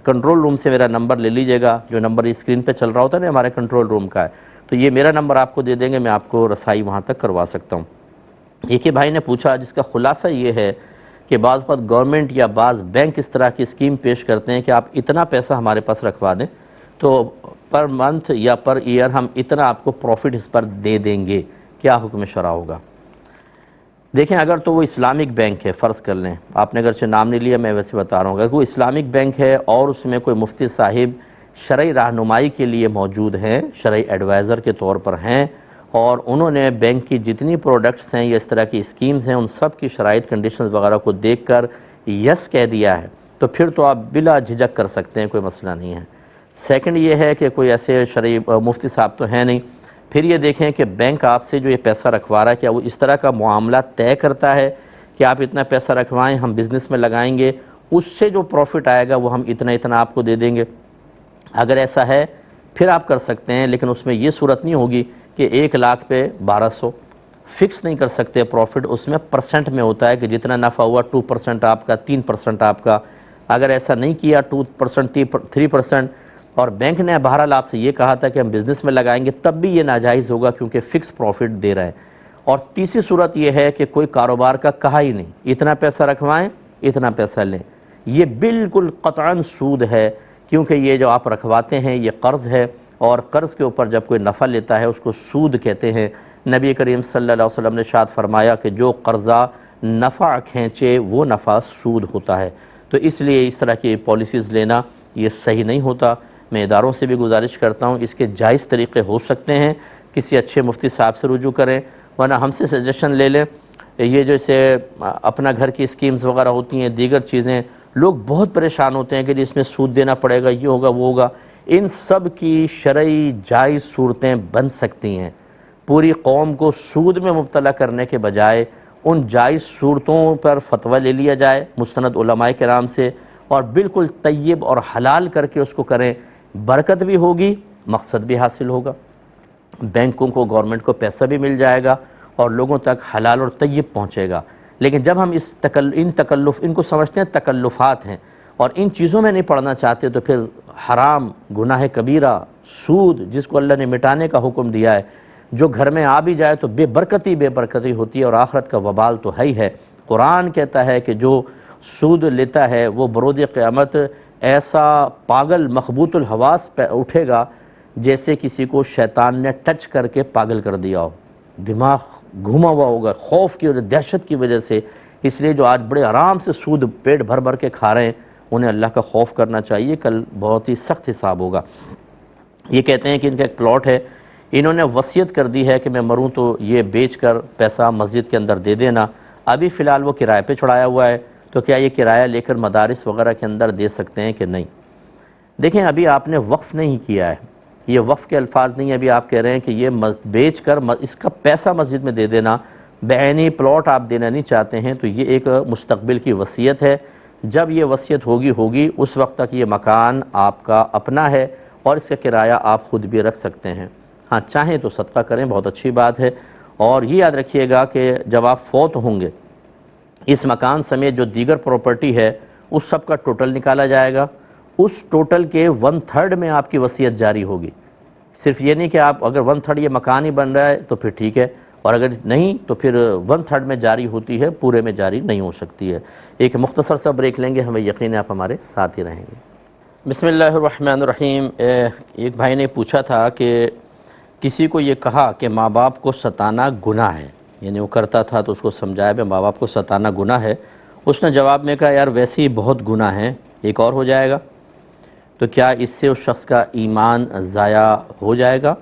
کنٹرول روم سے میرا نمبر لے لیجئے گا، جو نمبر اسکرین پہ چل رہا ہوتا ہے نا ہمارے کنٹرول روم کا ہے، تو یہ میرا نمبر آپ کو دے دیں گے، میں آپ کو رسائی وہاں تک کروا سکتا ہوں۔ ایک ہی بھائی نے پوچھا جس کا خلاصہ یہ ہے کہ بعض وقت گورنمنٹ یا بعض بینک اس طرح کی اسکیم پیش کرتے ہیں کہ آپ اتنا پیسہ ہمارے پاس رکھوا دیں تو پر منتھ یا پر ایئر ہم اتنا آپ کو پروفٹ اس پر دے دیں گے، کیا حکم شرع ہوگا؟ دیکھیں اگر تو وہ اسلامک بینک ہے، فرض کر لیں، آپ نے اگرچہ نام نہیں لیا میں ویسے بتا رہا ہوں، اگر وہ اسلامک بینک ہے اور اس میں کوئی مفتی صاحب شرعی رہنمائی کے لیے موجود ہیں، شرعی ایڈوائزر کے طور پر ہیں، اور انہوں نے بینک کی جتنی پروڈکٹس ہیں یا اس طرح کی اسکیمز ہیں ان سب کی شرائط کنڈیشنز وغیرہ کو دیکھ کر یس کہہ دیا ہے تو پھر تو آپ بلا جھجک کر سکتے ہیں، کوئی مسئلہ نہیں ہے۔ سیکنڈ یہ ہے کہ کوئی ایسے شرعی مفتی صاحب تو ہیں نہیں، پھر یہ دیکھیں کہ بینک آپ سے جو یہ پیسہ رکھوا رہا ہے کیا وہ اس طرح کا معاملہ طے کرتا ہے کہ آپ اتنا پیسہ رکھوائیں، ہم بزنس میں لگائیں گے، اس سے جو پروفٹ آئے گا وہ ہم اتنا آپ کو دے دیں گے۔ اگر ایسا ہے پھر آپ کر سکتے ہیں، لیکن اس میں یہ صورت نہیں ہوگی کہ 1,00,000 پہ 1200 فکس نہیں کر سکتے پروفٹ، اس میں پرسنٹ میں ہوتا ہے کہ جتنا نفع ہوا 2% آپ کا، 3% آپ کا۔ اگر ایسا نہیں کیا 2%، 3%، اور بینک نے بہرحال آپ سے یہ کہا تھا کہ ہم بزنس میں لگائیں گے، تب بھی یہ ناجائز ہوگا کیونکہ فکس پروفٹ دے رہے ہیں۔ اور تیسری صورت یہ ہے کہ کوئی کاروبار کا کہا ہی نہیں، اتنا پیسہ رکھوائیں، اتنا پیسہ لیں، یہ بالکل قطعاً سود ہے، کیونکہ یہ جو آپ رکھواتے ہیں یہ قرض ہے، اور قرض کے اوپر جب کوئی نفع لیتا ہے اس کو سود کہتے ہیں۔ نبی کریم صلی اللہ علیہ وسلم نے ارشاد فرمایا کہ جو قرضہ نفع کھینچے وہ نفع سود ہوتا ہے، تو اس لیے اس طرح کی پالیسیز لینا یہ صحیح نہیں ہوتا۔ میں اداروں سے بھی گزارش کرتا ہوں اس کے جائز طریقے ہو سکتے ہیں، کسی اچھے مفتی صاحب سے رجوع کریں، ورنہ ہم سے سجیشن لے لیں۔ یہ جیسے اپنا گھر کی اسکیمز وغیرہ ہوتی ہیں، دیگر چیزیں، لوگ بہت پریشان ہوتے ہیں کہ اس میں سود دینا پڑے گا، یہ ہوگا وہ ہوگا، ان سب کی شرعی جائز صورتیں بن سکتی ہیں۔ پوری قوم کو سود میں مبتلا کرنے کے بجائے ان جائز صورتوں پر فتویٰ لے لیا جائے مستند علماء کرام سے، اور بالکل طیب اور حلال کر کے اس کو کریں، برکت بھی ہوگی، مقصد بھی حاصل ہوگا، بینکوں کو، گورنمنٹ کو پیسہ بھی مل جائے گا اور لوگوں تک حلال اور طیب پہنچے گا۔ لیکن جب ہم ان کو سمجھتے ہیں تکلفات ہیں اور ان چیزوں میں نہیں پڑھنا چاہتے تو پھر حرام، گناہ کبیرہ، سود جس کو اللہ نے مٹانے کا حکم دیا ہے، جو گھر میں آ بھی جائے تو بے برکتی ہوتی ہے اور آخرت کا وبال تو ہے ہی ہے۔ قرآن کہتا ہے کہ جو سود لیتا ہے وہ برود قیامت ایسا پاگل مخبوط الحواس پہ اٹھے گا جیسے کسی کو شیطان نے ٹچ کر کے پاگل کر دیا ہو۔ دماغ گھما ہوا ہوگا خوف کی وجہ دہشت کی وجہ سے، اس لیے جو آج بڑے آرام سے سود پیٹ بھر بھر کے کھا رہے ہیں انہیں اللہ کا خوف کرنا چاہیے، کل بہت ہی سخت حساب ہوگا۔ یہ کہتے ہیں کہ ان کا ایک پلاٹ ہے، انہوں نے وصیت کر دی ہے کہ میں مروں تو یہ بیچ کر پیسہ مسجد کے اندر دے دینا، ابھی فی الحال وہ کرائے پہ چھڑایا ہوا ہے، تو کیا یہ کرایہ لے کر مدارس وغیرہ کے اندر دے سکتے ہیں کہ نہیں؟ دیکھیں ابھی آپ نے وقف نہیں کیا ہے، یہ وقف کے الفاظ نہیں، ابھی آپ کہہ رہے ہیں کہ یہ بیچ کر اس کا پیسہ مسجد میں دے دینا، بعینی پلاٹ آپ دینا نہیں چاہتے ہیں، تو یہ ایک مستقبل کی وصیت ہے۔ جب یہ وصیت ہوگی اس وقت تک یہ مکان آپ کا اپنا ہے اور اس کا کرایہ آپ خود بھی رکھ سکتے ہیں۔ ہاں چاہیں تو صدقہ کریں، بہت اچھی بات ہے، اور یہ یاد رکھیے گا کہ جب آپ فوت ہوں گے اس مکان سمیت جو دیگر پراپرٹی ہے اس سب کا ٹوٹل نکالا جائے گا، اس ٹوٹل کے 1/3 میں آپ کی وصیت جاری ہوگی۔ صرف یہ نہیں کہ آپ اگر 1/3 یہ مکان ہی بن رہا ہے تو پھر ٹھیک ہے، اور اگر نہیں تو پھر 1/3 میں جاری ہوتی ہے، پورے میں جاری نہیں ہو سکتی ہے۔ ایک مختصر سا بریک لیں گے، ہمیں یقین ہے آپ ہمارے ساتھ ہی رہیں گے۔ بسم اللہ الرحمن الرحیم۔ ایک بھائی نے پوچھا تھا کہ کسی کو یہ کہا کہ ماں باپ کو ستانا گناہ ہے، یعنی وہ کرتا تھا تو اس کو سمجھایا کہ ماں باپ کو ستانا گناہ ہے، اس نے جواب میں کہا یار ویسے ہی بہت گناہ ہیں، ایک اور ہو جائے گا، تو کیا اس سے اس شخص کا ایمان ضائع ہو جائے گا؟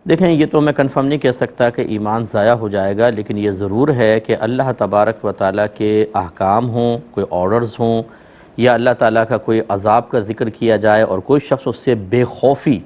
دیکھیں یہ تو میں کنفرم نہیں کہہ سکتا کہ ایمان ضائع ہو جائے گا، لیکن یہ ضرور ہے کہ اللہ تبارک و تعالیٰ کے احکام ہوں، کوئی آرڈرز ہوں، یا اللہ تعالیٰ کا کوئی عذاب کا ذکر کیا جائے اور کوئی شخص اس سے بے خوفی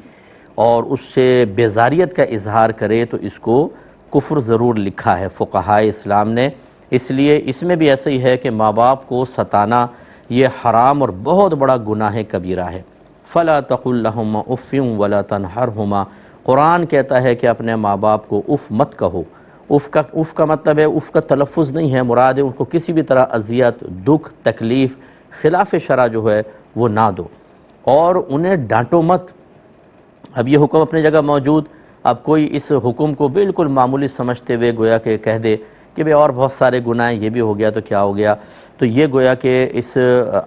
اور اس سے بیزاریت کا اظہار کرے تو اس کو کفر ضرور لکھا ہے فقہائے اسلام نے۔ اس لیے اس میں بھی ایسا ہی ہے کہ ماں باپ کو ستانا یہ حرام اور بہت بڑا گناہ کبیرہ ہے۔ فَلَا تَقُلْ لَهُمَا اُفٍّ وَلَا تَنْهَرْهُمَا، قرآن کہتا ہے کہ اپنے ماں باپ کو اف مت کہو۔ اف کا مطلب ہے اف کا تلفظ نہیں ہے، مراد ہے ان کو کسی بھی طرح اذیت، دکھ، تکلیف، خلاف شرع جو ہے وہ نہ دو، اور انہیں ڈانٹو مت۔ اب یہ حکم اپنی جگہ موجود، اب کوئی اس حکم کو بالکل معمولی سمجھتے ہوئے گویا کہ کہہ دے کہ بھئی اور بہت سارے گناہ ہیں، یہ بھی ہو گیا تو کیا ہو گیا، تو یہ گویا کہ اس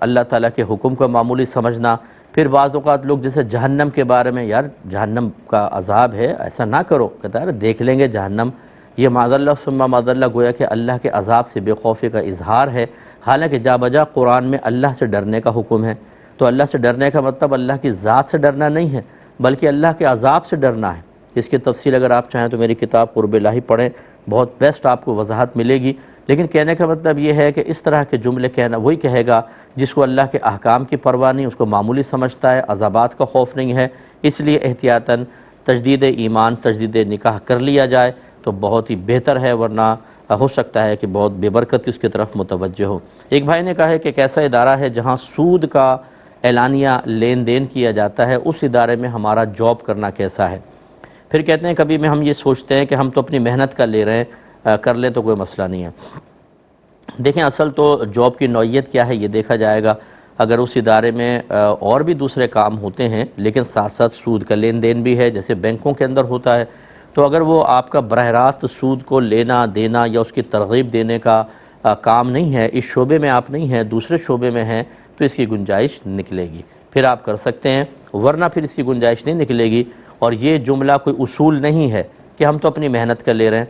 اللہ تعالیٰ کے حکم کو معمولی سمجھنا۔ پھر بعض اوقات لوگ جیسے جہنم کے بارے میں، یار جہنم کا عذاب ہے ایسا نہ کرو، کہتا ہے دیکھ لیں گے جہنم، یہ معاذ اللہ ثم معاذ اللہ گویا کہ اللہ کے عذاب سے بے خوفی کا اظہار ہے، حالانکہ جا بجا قرآن میں اللہ سے ڈرنے کا حکم ہے۔ تو اللہ سے ڈرنے کا مطلب اللہ کی ذات سے ڈرنا نہیں ہے، بلکہ اللہ کے عذاب سے ڈرنا ہے۔ اس کی تفصیل اگر آپ چاہیں تو میری کتاب قرب الہی پڑھیں، بہت بیسٹ آپ کو وضاحت ملے گی۔ لیکن کہنے کا مطلب یہ ہے کہ اس طرح کے جملے کہنا وہی کہے گا جس کو اللہ کے احکام کی پرواہ نہیں، اس کو معمولی سمجھتا ہے، عذابات کا خوف نہیں ہے، اس لیے احتیاطاً تجدید ایمان، تجدید نکاح کر لیا جائے تو بہت ہی بہتر ہے، ورنہ ہو سکتا ہے کہ بہت بے برکتی اس کی طرف متوجہ ہو۔ ایک بھائی نے کہا ہے کہ ایک ایسا ادارہ ہے جہاں سود کا اعلانیہ لین دین کیا جاتا ہے، اس ادارے میں ہمارا جاب کرنا کیسا ہے؟ پھر کہتے ہیں کبھی میں ہم یہ سوچتے ہیں کہ ہم تو اپنی محنت کا لے رہے ہیں، کر لیں تو کوئی مسئلہ نہیں ہے۔ دیکھیں اصل تو جاب کی نوعیت کیا ہے یہ دیکھا جائے گا۔ اگر اس ادارے میں اور بھی دوسرے کام ہوتے ہیں لیکن ساتھ ساتھ سود کا لین دین بھی ہے جیسے بینکوں کے اندر ہوتا ہے، تو اگر وہ آپ کا براہ راست سود کو لینا دینا یا اس کی ترغیب دینے کا کام نہیں ہے، اس شعبے میں آپ نہیں ہیں، دوسرے شعبے میں ہیں، تو اس کی گنجائش نکلے گی، پھر آپ کر سکتے ہیں، ورنہ پھر اس کی گنجائش نہیں نکلے گی۔ اور یہ جملہ کوئی اصول نہیں ہے کہ ہم تو اپنی محنت کا لے رہے ہیں۔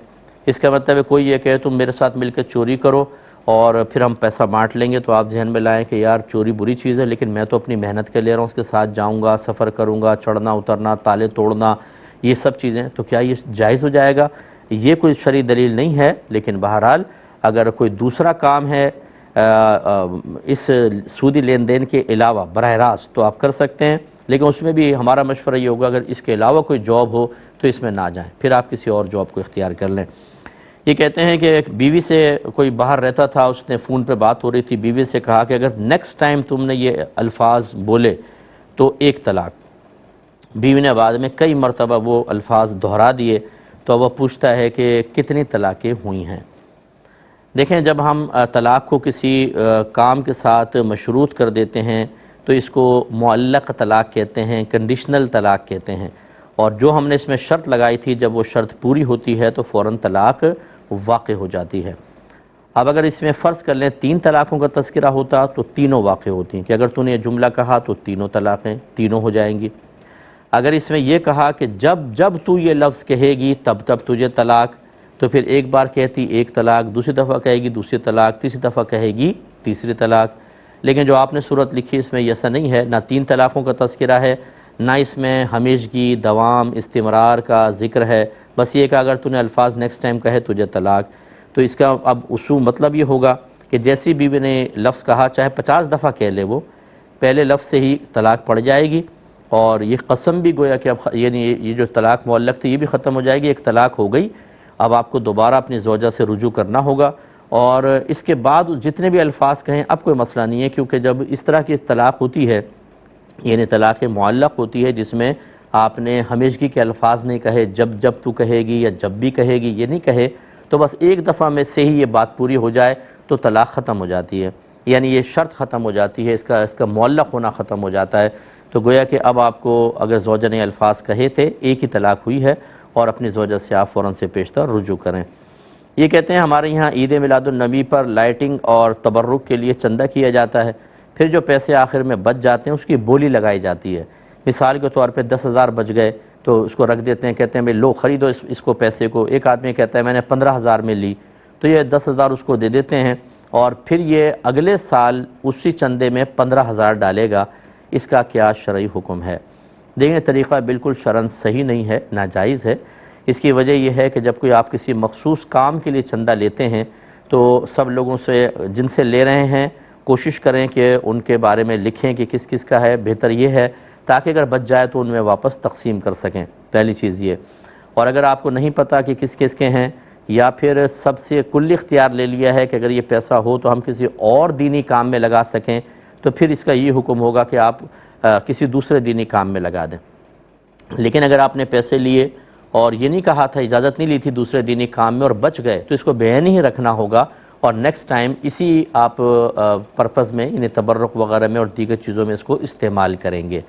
اس کا مطلب ہے کوئی یہ کہے تم میرے ساتھ مل کے چوری کرو اور پھر ہم پیسہ بانٹ لیں گے، تو آپ ذہن میں لائیں کہ یار چوری بری چیز ہے لیکن میں تو اپنی محنت کے لے رہا ہوں، اس کے ساتھ جاؤں گا، سفر کروں گا، چڑھنا اترنا، تالے توڑنا، یہ سب چیزیں، تو کیا یہ جائز ہو جائے گا؟ یہ کوئی شرعی دلیل نہیں ہے، لیکن بہرحال اگر کوئی دوسرا کام ہے اس سودی لین دین کے علاوہ براہ راست تو آپ کر سکتے ہیں، لیکن اس میں بھی ہمارا مشورہ یہ ہوگا اگر اس کے علاوہ کوئی جاب ہو تو اس میں نہ جائیں، پھر آپ کسی اور جاب کو اختیار کر لیں۔ یہ کہتے ہیں کہ ایک بیوی سے کوئی باہر رہتا تھا، اس نے فون پہ بات ہو رہی تھی، بیوی سے کہا کہ اگر نیکسٹ ٹائم تم نے یہ الفاظ بولے تو ایک طلاق۔ بیوی نے بعد میں کئی مرتبہ وہ الفاظ دہرا دیے، تو وہ پوچھتا ہے کہ کتنی طلاقیں ہوئی ہیں۔ دیکھیں جب ہم طلاق کو کسی کام کے ساتھ مشروط کر دیتے ہیں تو اس کو معلق طلاق کہتے ہیں، کنڈیشنل طلاق کہتے ہیں، اور جو ہم نے اس میں شرط لگائی تھی جب وہ شرط پوری ہوتی ہے تو فوراً طلاق واقع ہو جاتی ہے۔ اب اگر اس میں فرض کر لیں 3 طلاقوں کا تذکرہ ہوتا تو تینوں واقع ہوتی ہیں، کہ اگر تو نے یہ جملہ کہا تو تینوں طلاقیں تینوں ہو جائیں گی۔ اگر اس میں یہ کہا کہ جب تو یہ لفظ کہے گی تب تجھے طلاق، تو پھر ایک بار کہتی ایک طلاق، دوسری دفعہ کہے گی دوسری طلاق، تیسری دفعہ کہے گی تیسری طلاق۔ لیکن جو آپ نے صورت لکھی اس میں ایسا نہیں ہے، نہ 3 طلاقوں کا تذکرہ ہے، نہ اس میں ہمیشگی، دوام، استمرار کا ذکر ہے، بس یہ کہ اگر تو نے الفاظ نیکسٹ ٹائم کہے تجھے طلاق۔ تو اس کا اب اصول مطلب یہ ہوگا کہ جیسی بیوی نے لفظ کہا چاہے 50 دفعہ کہہ لے، وہ پہلے لفظ سے ہی طلاق پڑ جائے گی، اور یہ قسم بھی گویا کہ اب یعنی یہ جو طلاق معلق تھی یہ بھی ختم ہو جائے گی، ایک طلاق ہو گئی، اب آپ کو دوبارہ اپنی زوجہ سے رجوع کرنا ہوگا، اور اس کے بعد جتنے بھی الفاظ کہیں اب کوئی مسئلہ نہیں ہے، کیونکہ جب اس طرح کی طلاق ہوتی ہے، یعنی طلاق معلق ہوتی ہے جس میں آپ نے ہمیشگی کے الفاظ نہیں کہے، جب تو کہے گی یا جب بھی کہے گی یہ نہیں کہے، تو بس ایک دفعہ میں سے ہی یہ بات پوری ہو جائے تو طلاق ختم ہو جاتی ہے، یعنی یہ شرط ختم ہو جاتی ہے، اس کا معلق ہونا ختم ہو جاتا ہے۔ تو گویا کہ اب آپ کو اگر زوجہ نے الفاظ کہے تھے، ایک ہی طلاق ہوئی ہے، اور اپنی زوجہ سے آپ فوراً سے پیشتر رجوع کریں۔ یہ کہتے ہیں ہمارے یہاں عید میلاد النبی پر لائٹنگ اور تبرک کے لیے چندہ کیا جاتا ہے، پھر جو پیسے آخر میں بچ جاتے ہیں اس کی بولی لگائی جاتی ہے، مثال کے طور پہ 10,000 بچ گئے تو اس کو رکھ دیتے ہیں، کہتے ہیں بھئی لو خریدو اس کو پیسے کو، ایک آدمی کہتا ہے میں نے 15,000 میں لی، تو یہ 10,000 اس کو دے دیتے ہیں، اور پھر یہ اگلے سال اسی چندے میں 15,000 ڈالے گا۔ اس کا کیا شرعی حکم ہے؟ دیکھیں طریقہ بالکل شرعاً صحیح نہیں ہے، ناجائز ہے۔ اس کی وجہ یہ ہے کہ جب کوئی آپ کسی مخصوص کام کے لیے چندہ لیتے ہیں تو سب لوگوں سے جن سے لے رہے ہیں کوشش کریں کہ ان کے بارے میں لکھیں کہ کس کس کا ہے، بہتر یہ ہے تاکہ اگر بچ جائے تو ان میں واپس تقسیم کر سکیں، پہلی چیز یہ۔ اور اگر آپ کو نہیں پتہ کہ کس کس کے ہیں، یا پھر سب سے کلی اختیار لے لیا ہے کہ اگر یہ پیسہ ہو تو ہم کسی اور دینی کام میں لگا سکیں، تو پھر اس کا یہ حکم ہوگا کہ آپ کسی دوسرے دینی کام میں لگا دیں۔ لیکن اگر آپ نے پیسے لیے اور یہ نہیں کہا تھا، اجازت نہیں لی تھی دوسرے دینی کام میں، اور بچ گئے، تو اس کو بین ہی رکھنا ہوگا، اور نیکسٹ ٹائم اسی آپ پرپز میں، یعنی تبرک وغیرہ میں اور دیگر چیزوں میں اس کو استعمال کریں گے۔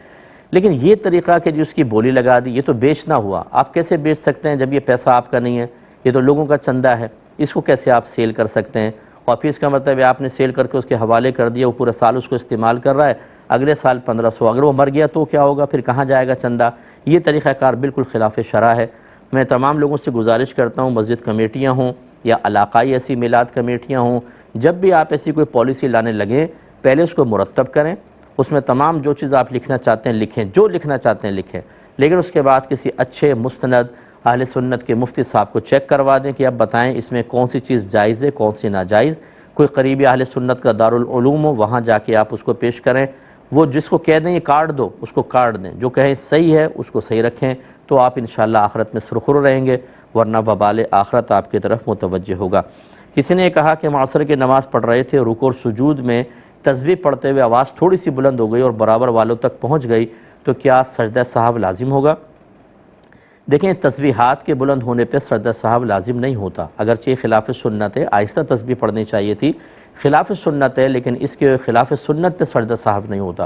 لیکن یہ طریقہ کہ جو اس کی بولی لگا دی، یہ تو بیچنا ہوا۔ آپ کیسے بیچ سکتے ہیں جب یہ پیسہ آپ کا نہیں ہے؟ یہ تو لوگوں کا چندہ ہے، اس کو کیسے آپ سیل کر سکتے ہیں؟ اور پھر اس کا مطلب ہے آپ نے سیل کر کے اس کے حوالے کر دیا، وہ پورا سال اس کو استعمال کر رہا ہے، اگلے سال 1500، اگر وہ مر گیا تو کیا ہوگا؟ پھر کہاں جائے گا چندہ؟ یہ طریقہ کار بالکل خلاف شرع ہے۔ میں تمام لوگوں سے گزارش کرتا ہوں، مسجد کمیٹیاں ہوں یا علاقائی ایسی میلاد کمیٹیاں ہوں، جب بھی آپ ایسی کوئی پالیسی لانے لگیں، پہلے اس کو مرتب کریں، اس میں تمام جو چیز آپ لکھنا چاہتے ہیں لکھیں، جو لکھنا چاہتے ہیں لکھیں، لیکن اس کے بعد کسی اچھے مستند اہل سنت کے مفتی صاحب کو چیک کروا دیں کہ اب بتائیں اس میں کون سی چیز جائز ہے، کون سی ناجائز۔ کوئی قریبی اہل سنت کا دارالعلوم ہو، وہاں جا کے آپ اس کو پیش کریں، وہ جس کو کہہ دیں یہ کاٹ دو اس کو کاٹ دیں، جو کہیں صحیح ہے اس کو صحیح رکھیں، تو آپ انشاءاللہ آخرت میں سرخرو رہیں گے، ورنہ وبال آخرت آپ کی طرف متوجہ ہوگا۔ کسی نے کہا کہ معصر کی نماز پڑھ رہے تھے، رکوع اور سجود میں تسبیح پڑھتے ہوئے آواز تھوڑی سی بلند ہو گئی اور برابر والوں تک پہنچ گئی، تو کیا سجدہ سہو لازم ہوگا؟ دیکھیں تسبیحات کے بلند ہونے پہ سجدہ سہو لازم نہیں ہوتا، اگرچہ خلاف سنت ہے، آہستہ تسبیح پڑھنی چاہیے تھی، خلاف سنت ہے، لیکن اس کے خلاف سنت پہ سجدہ سہو نہیں ہوتا۔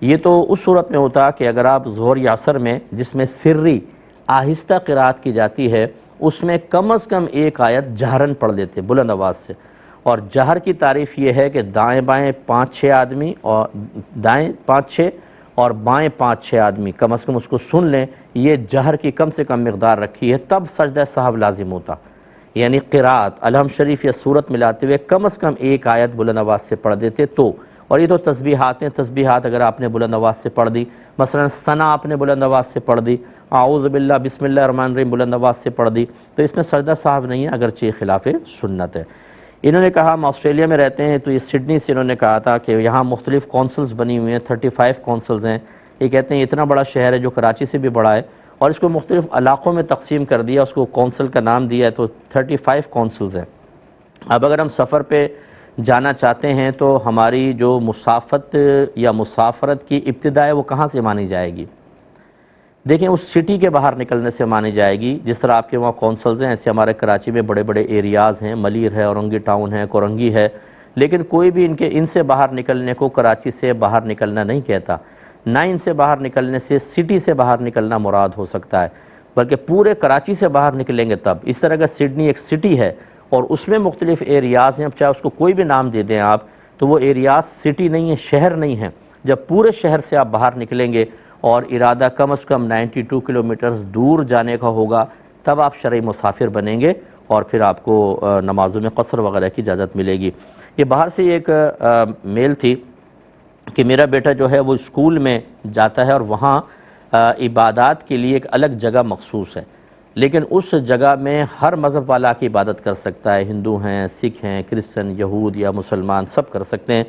یہ تو اس صورت میں ہوتا کہ اگر آپ ظہر یا عصر میں جس میں سری آہستہ قرات کی جاتی ہے، اس میں کم از کم ایک آیت جہرن پڑھ دیتے بلند آواز سے، اور جہر کی تعریف یہ ہے کہ دائیں بائیں 5-6 آدمی، اور دائیں 5-6 اور بائیں 5-6 آدمی کم از کم اس کو سن لیں، یہ جہر کی کم سے کم مقدار رکھی ہے، تب سجدہ سہو لازم ہوتا۔ یعنی قرات الحمد شریف یا سورت ملاتے ہوئے کم از کم ایک آیت بلند آواز سے پڑھ دیتے تو، اور یہ تو تسبیحات ہیں، تسبیحات اگر آپ نے بلند آواز سے پڑھ دی، مثلا ثنا آپ نے بلند آواز سے پڑھ دی، اعوذ باللہ بسم اللہ الرحمن الرحیم بلند آواز سے پڑھ دی، تو اس میں سجدہ سہو نہیں ہے، اگرچہ خلاف سنت ہے۔ انہوں نے کہا ہم آسٹریلیا میں رہتے ہیں، تو یہ سڈنی سے انہوں نے کہا تھا کہ یہاں مختلف کونسلز بنی ہوئی ہیں، 35 کونسلز ہیں، یہ کہتے ہیں اتنا بڑا شہر ہے جو کراچی سے بھی بڑا ہے، اور اس کو مختلف علاقوں میں تقسیم کر دیا، اس کو کونسل کا نام دیا ہے، تو 35 کونسلز ہیں۔ اب اگر ہم سفر پہ جانا چاہتے ہیں تو ہماری جو مسافت یا مسافرت کی ابتدا ہے وہ کہاں سے مانی جائے گی؟ دیکھیں اس سٹی کے باہر نکلنے سے مانی جائے گی، جس طرح آپ کے وہاں کونسلز ہیں، ایسے ہمارے کراچی میں بڑے بڑے ایریاز ہیں، ملیر ہے، اورنگی ٹاؤن ہے، کورنگی ہے، لیکن کوئی بھی ان سے باہر نکلنے کو کراچی سے باہر نکلنا نہیں کہتا، نہ ان سے باہر نکلنے سے سٹی سے باہر نکلنا مراد ہو سکتا ہے، بلکہ پورے کراچی سے باہر نکلیں گے تب۔ اس طرح کا سڈنی ایک سٹی ہے اور اس میں مختلف ایریاز ہیں، اب چاہے اس کو کوئی بھی نام دے دیں آپ، تو وہ ایریاز سٹی نہیں ہے، شہر نہیں ہے۔ جب پورے شہر سے آپ باہر نکلیں گے اور ارادہ کم از کم 92 کلومیٹرز دور جانے کا ہوگا، تب آپ شرعی مسافر بنیں گے اور پھر آپ کو نمازوں میں قصر وغیرہ کی اجازت ملے گی۔ یہ باہر سے ایک میل تھی کہ میرا بیٹا جو ہے وہ اسکول میں جاتا ہے اور وہاں عبادات کے لیے ایک الگ جگہ مخصوص ہے، لیکن اس جگہ میں ہر مذہب والا کی عبادت کر سکتا ہے، ہندو ہیں، سکھ ہیں، کرسچن، یہود یا مسلمان، سب کر سکتے ہیں۔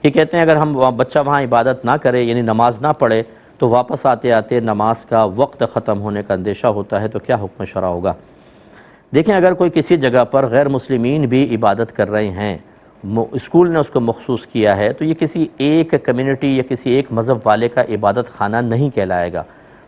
یہ کہتے ہیں اگر ہم بچہ وہاں عبادت نہ کرے، یعنی نماز نہ پڑھے، تو واپس آتے آتے نماز کا وقت ختم ہونے کا اندیشہ ہوتا ہے، تو کیا حکم شرع ہوگا؟ دیکھیں، اگر کوئی کسی جگہ پر غیر مسلمین بھی عبادت کر رہے ہیں، اسکول نے اس کو مخصوص کیا ہے، تو یہ کسی ایک کمیونٹی یا کسی ایک مذہب والے کا عبادت خانہ نہیں کہلائے گا،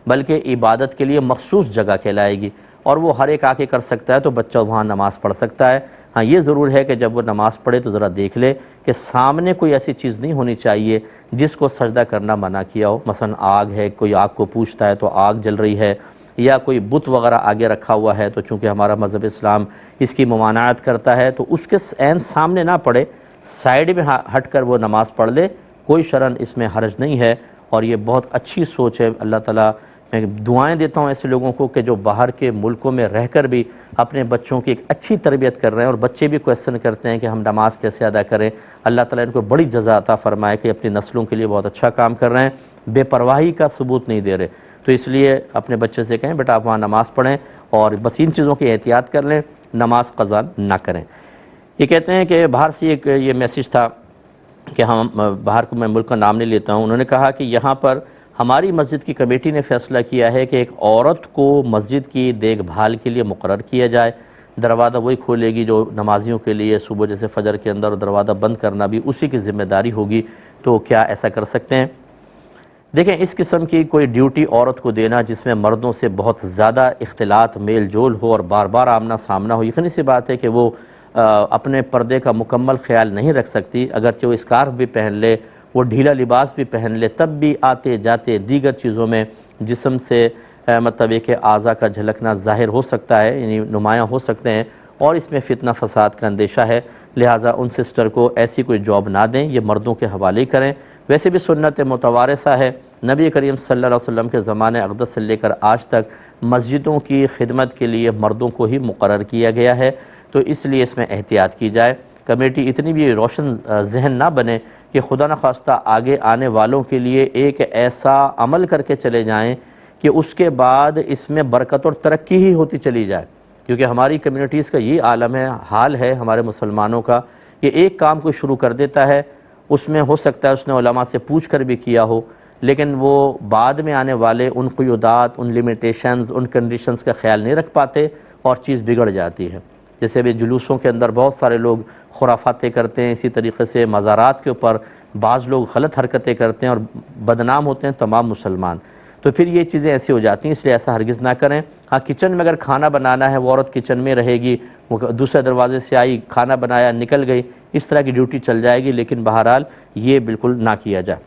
بلکہ عبادت کے لیے مخصوص جگہ کہلائے گی، اور وہ ہر ایک آ کے کر سکتا ہے، تو بچہ وہاں نماز پڑھ سکتا ہے۔ ہاں، یہ ضرور ہے کہ جب وہ نماز پڑھے تو ذرا دیکھ لے کہ سامنے کوئی ایسی چیز نہیں ہونی چاہیے جس کو سجدہ کرنا منع کیا ہو، مثلا آگ ہے، کوئی آگ کو پوچھتا ہے تو آگ جل رہی ہے، یا کوئی بت وغیرہ آگے رکھا ہوا ہے، تو چونکہ ہمارا مذہب اسلام اس کی ممانعت کرتا ہے، تو اس کے عین سامنے نہ پڑھے، سائیڈ میں ہٹ کر وہ نماز پڑھ لے، کوئی شرعاً اس میں حرج نہیں ہے، اور یہ بہت اچھی سوچ ہے۔ اللہ تعالیٰ، میں دعائیں دیتا ہوں ایسے لوگوں کو کہ جو باہر کے ملکوں میں رہ کر بھی اپنے بچوں کی ایک اچھی تربیت کر رہے ہیں، اور بچے بھی کویسچن کرتے ہیں کہ ہم نماز کیسے ادا کریں۔ اللہ تعالیٰ ان کو بڑی جزا عطا فرمائے کہ اپنی نسلوں کے لیے بہت اچھا کام کر رہے ہیں، بے پرواہی کا ثبوت نہیں دے رہے۔ تو اس لیے اپنے بچے سے کہیں بیٹا آپ وہاں نماز پڑھیں، اور بس ان چیزوں کی احتیاط کر لیں، نماز قضا نہ کریں۔ یہ کہتے ہیں کہ باہر سے ایک یہ میسیج تھا کہ ہم باہر کو، میں ملک کا نام نہیں لیتا ہوں، انہوں نے کہا کہ یہاں پر ہماری مسجد کی کمیٹی نے فیصلہ کیا ہے کہ ایک عورت کو مسجد کی دیکھ بھال کے لیے مقرر کیا جائے، دروازہ وہی کھولے گی جو نمازیوں کے لیے صبح جیسے فجر کے اندر، اور دروازہ بند کرنا بھی اسی کی ذمہ داری ہوگی، تو کیا ایسا کر سکتے ہیں؟ دیکھیں، اس قسم کی کوئی ڈیوٹی عورت کو دینا جس میں مردوں سے بہت زیادہ اختلاط، میل جول ہو اور بار بار آمنا سامنا ہو، یقینی سی بات ہے کہ وہ اپنے پردے کا مکمل خیال نہیں رکھ سکتی۔ اگرچہ وہ اسکارف بھی پہن لے، وہ ڈھیلا لباس بھی پہن لے، تب بھی آتے جاتے دیگر چیزوں میں جسم سے مطلب یہ کہ اعضاء کا جھلکنا ظاہر ہو سکتا ہے، یعنی نمایاں ہو سکتے ہیں، اور اس میں فتنہ فساد کا اندیشہ ہے۔ لہٰذا ان سسٹر کو ایسی کوئی جاب نہ دیں، یہ مردوں کے حوالے کریں۔ ویسے بھی سنت متوارثہ ہے، نبی کریم صلی اللہ علیہ وسلم کے زمانے اقدس سے لے کر آج تک مسجدوں کی خدمت کے لیے مردوں کو ہی مقرر کیا گیا ہے، تو اس لیے اس میں احتیاط کی جائے۔ کمیٹی اتنی بھی روشن ذہن نہ بنے کہ خدا نخواستہ آگے آنے والوں کے لیے ایک ایسا عمل کر کے چلے جائیں کہ اس کے بعد اس میں برکت اور ترقی ہی ہوتی چلی جائے، کیونکہ ہماری کمیونٹیز کا یہ عالم ہے، حال ہے ہمارے مسلمانوں کا، کہ ایک کام کو شروع کر دیتا ہے، اس میں ہو سکتا ہے اس نے علماء سے پوچھ کر بھی کیا ہو، لیکن وہ بعد میں آنے والے ان قیودات، ان لیمیٹیشنز، ان کنڈیشنز کا خیال نہیں رکھ پاتے، اور چیز بگڑ جاتی ہے۔ جیسے بھی جلوسوں کے اندر بہت سارے لوگ خرافاتیں کرتے ہیں، اسی طریقے سے مزارات کے اوپر بعض لوگ غلط حرکتیں کرتے ہیں اور بدنام ہوتے ہیں تمام مسلمان، تو پھر یہ چیزیں ایسی ہو جاتی ہیں، اس لیے ایسا ہرگز نہ کریں۔ ہاں، کچن میں اگر کھانا بنانا ہے، وہ عورت کچن میں رہے گی، وہ دوسرے دروازے سے آئی، کھانا بنایا، نکل گئی، اس طرح کی ڈیوٹی چل جائے گی، لیکن بہرحال یہ بالکل نہ کیا جائے۔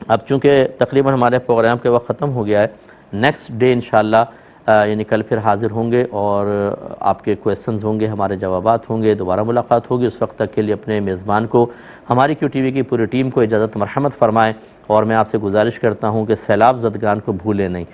اب چونکہ تقریباً ہمارے پروگرام کے وقت ختم ہو گیا ہے، نیکسٹ ڈے انشاءاللہ یعنی کل پھر حاضر ہوں گے، اور آپ کے کویسچنز ہوں گے، ہمارے جوابات ہوں گے، دوبارہ ملاقات ہوگی۔ اس وقت تک کے لیے اپنے میزبان کو، ہماری کیو ٹی وی کی پوری ٹیم کو اجازت مرحمت فرمائیں، اور میں آپ سے گزارش کرتا ہوں کہ سیلاب زدگان کو بھولیں نہیں۔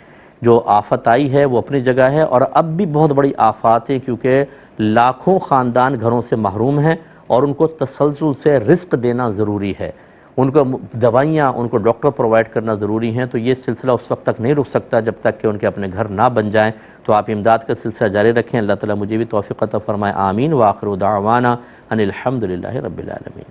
جو آفت آئی ہے وہ اپنی جگہ ہے، اور اب بھی بہت بڑی آفات ہیں، کیونکہ لاکھوں خاندان گھروں سے محروم ہیں، اور ان کو تسلسل سے رزق دینا ضروری ہے، ان کو دوائیاں، ان کو ڈاکٹر پرووائڈ کرنا ضروری ہیں، تو یہ سلسلہ اس وقت تک نہیں رک سکتا جب تک کہ ان کے اپنے گھر نہ بن جائیں۔ تو آپ امداد کا سلسلہ جاری رکھیں۔ اللہ تعالیٰ مجھے بھی توفیق عطا فرمائے، آمین۔ وآخر دعوانا ان الحمد للہ رب العالمین۔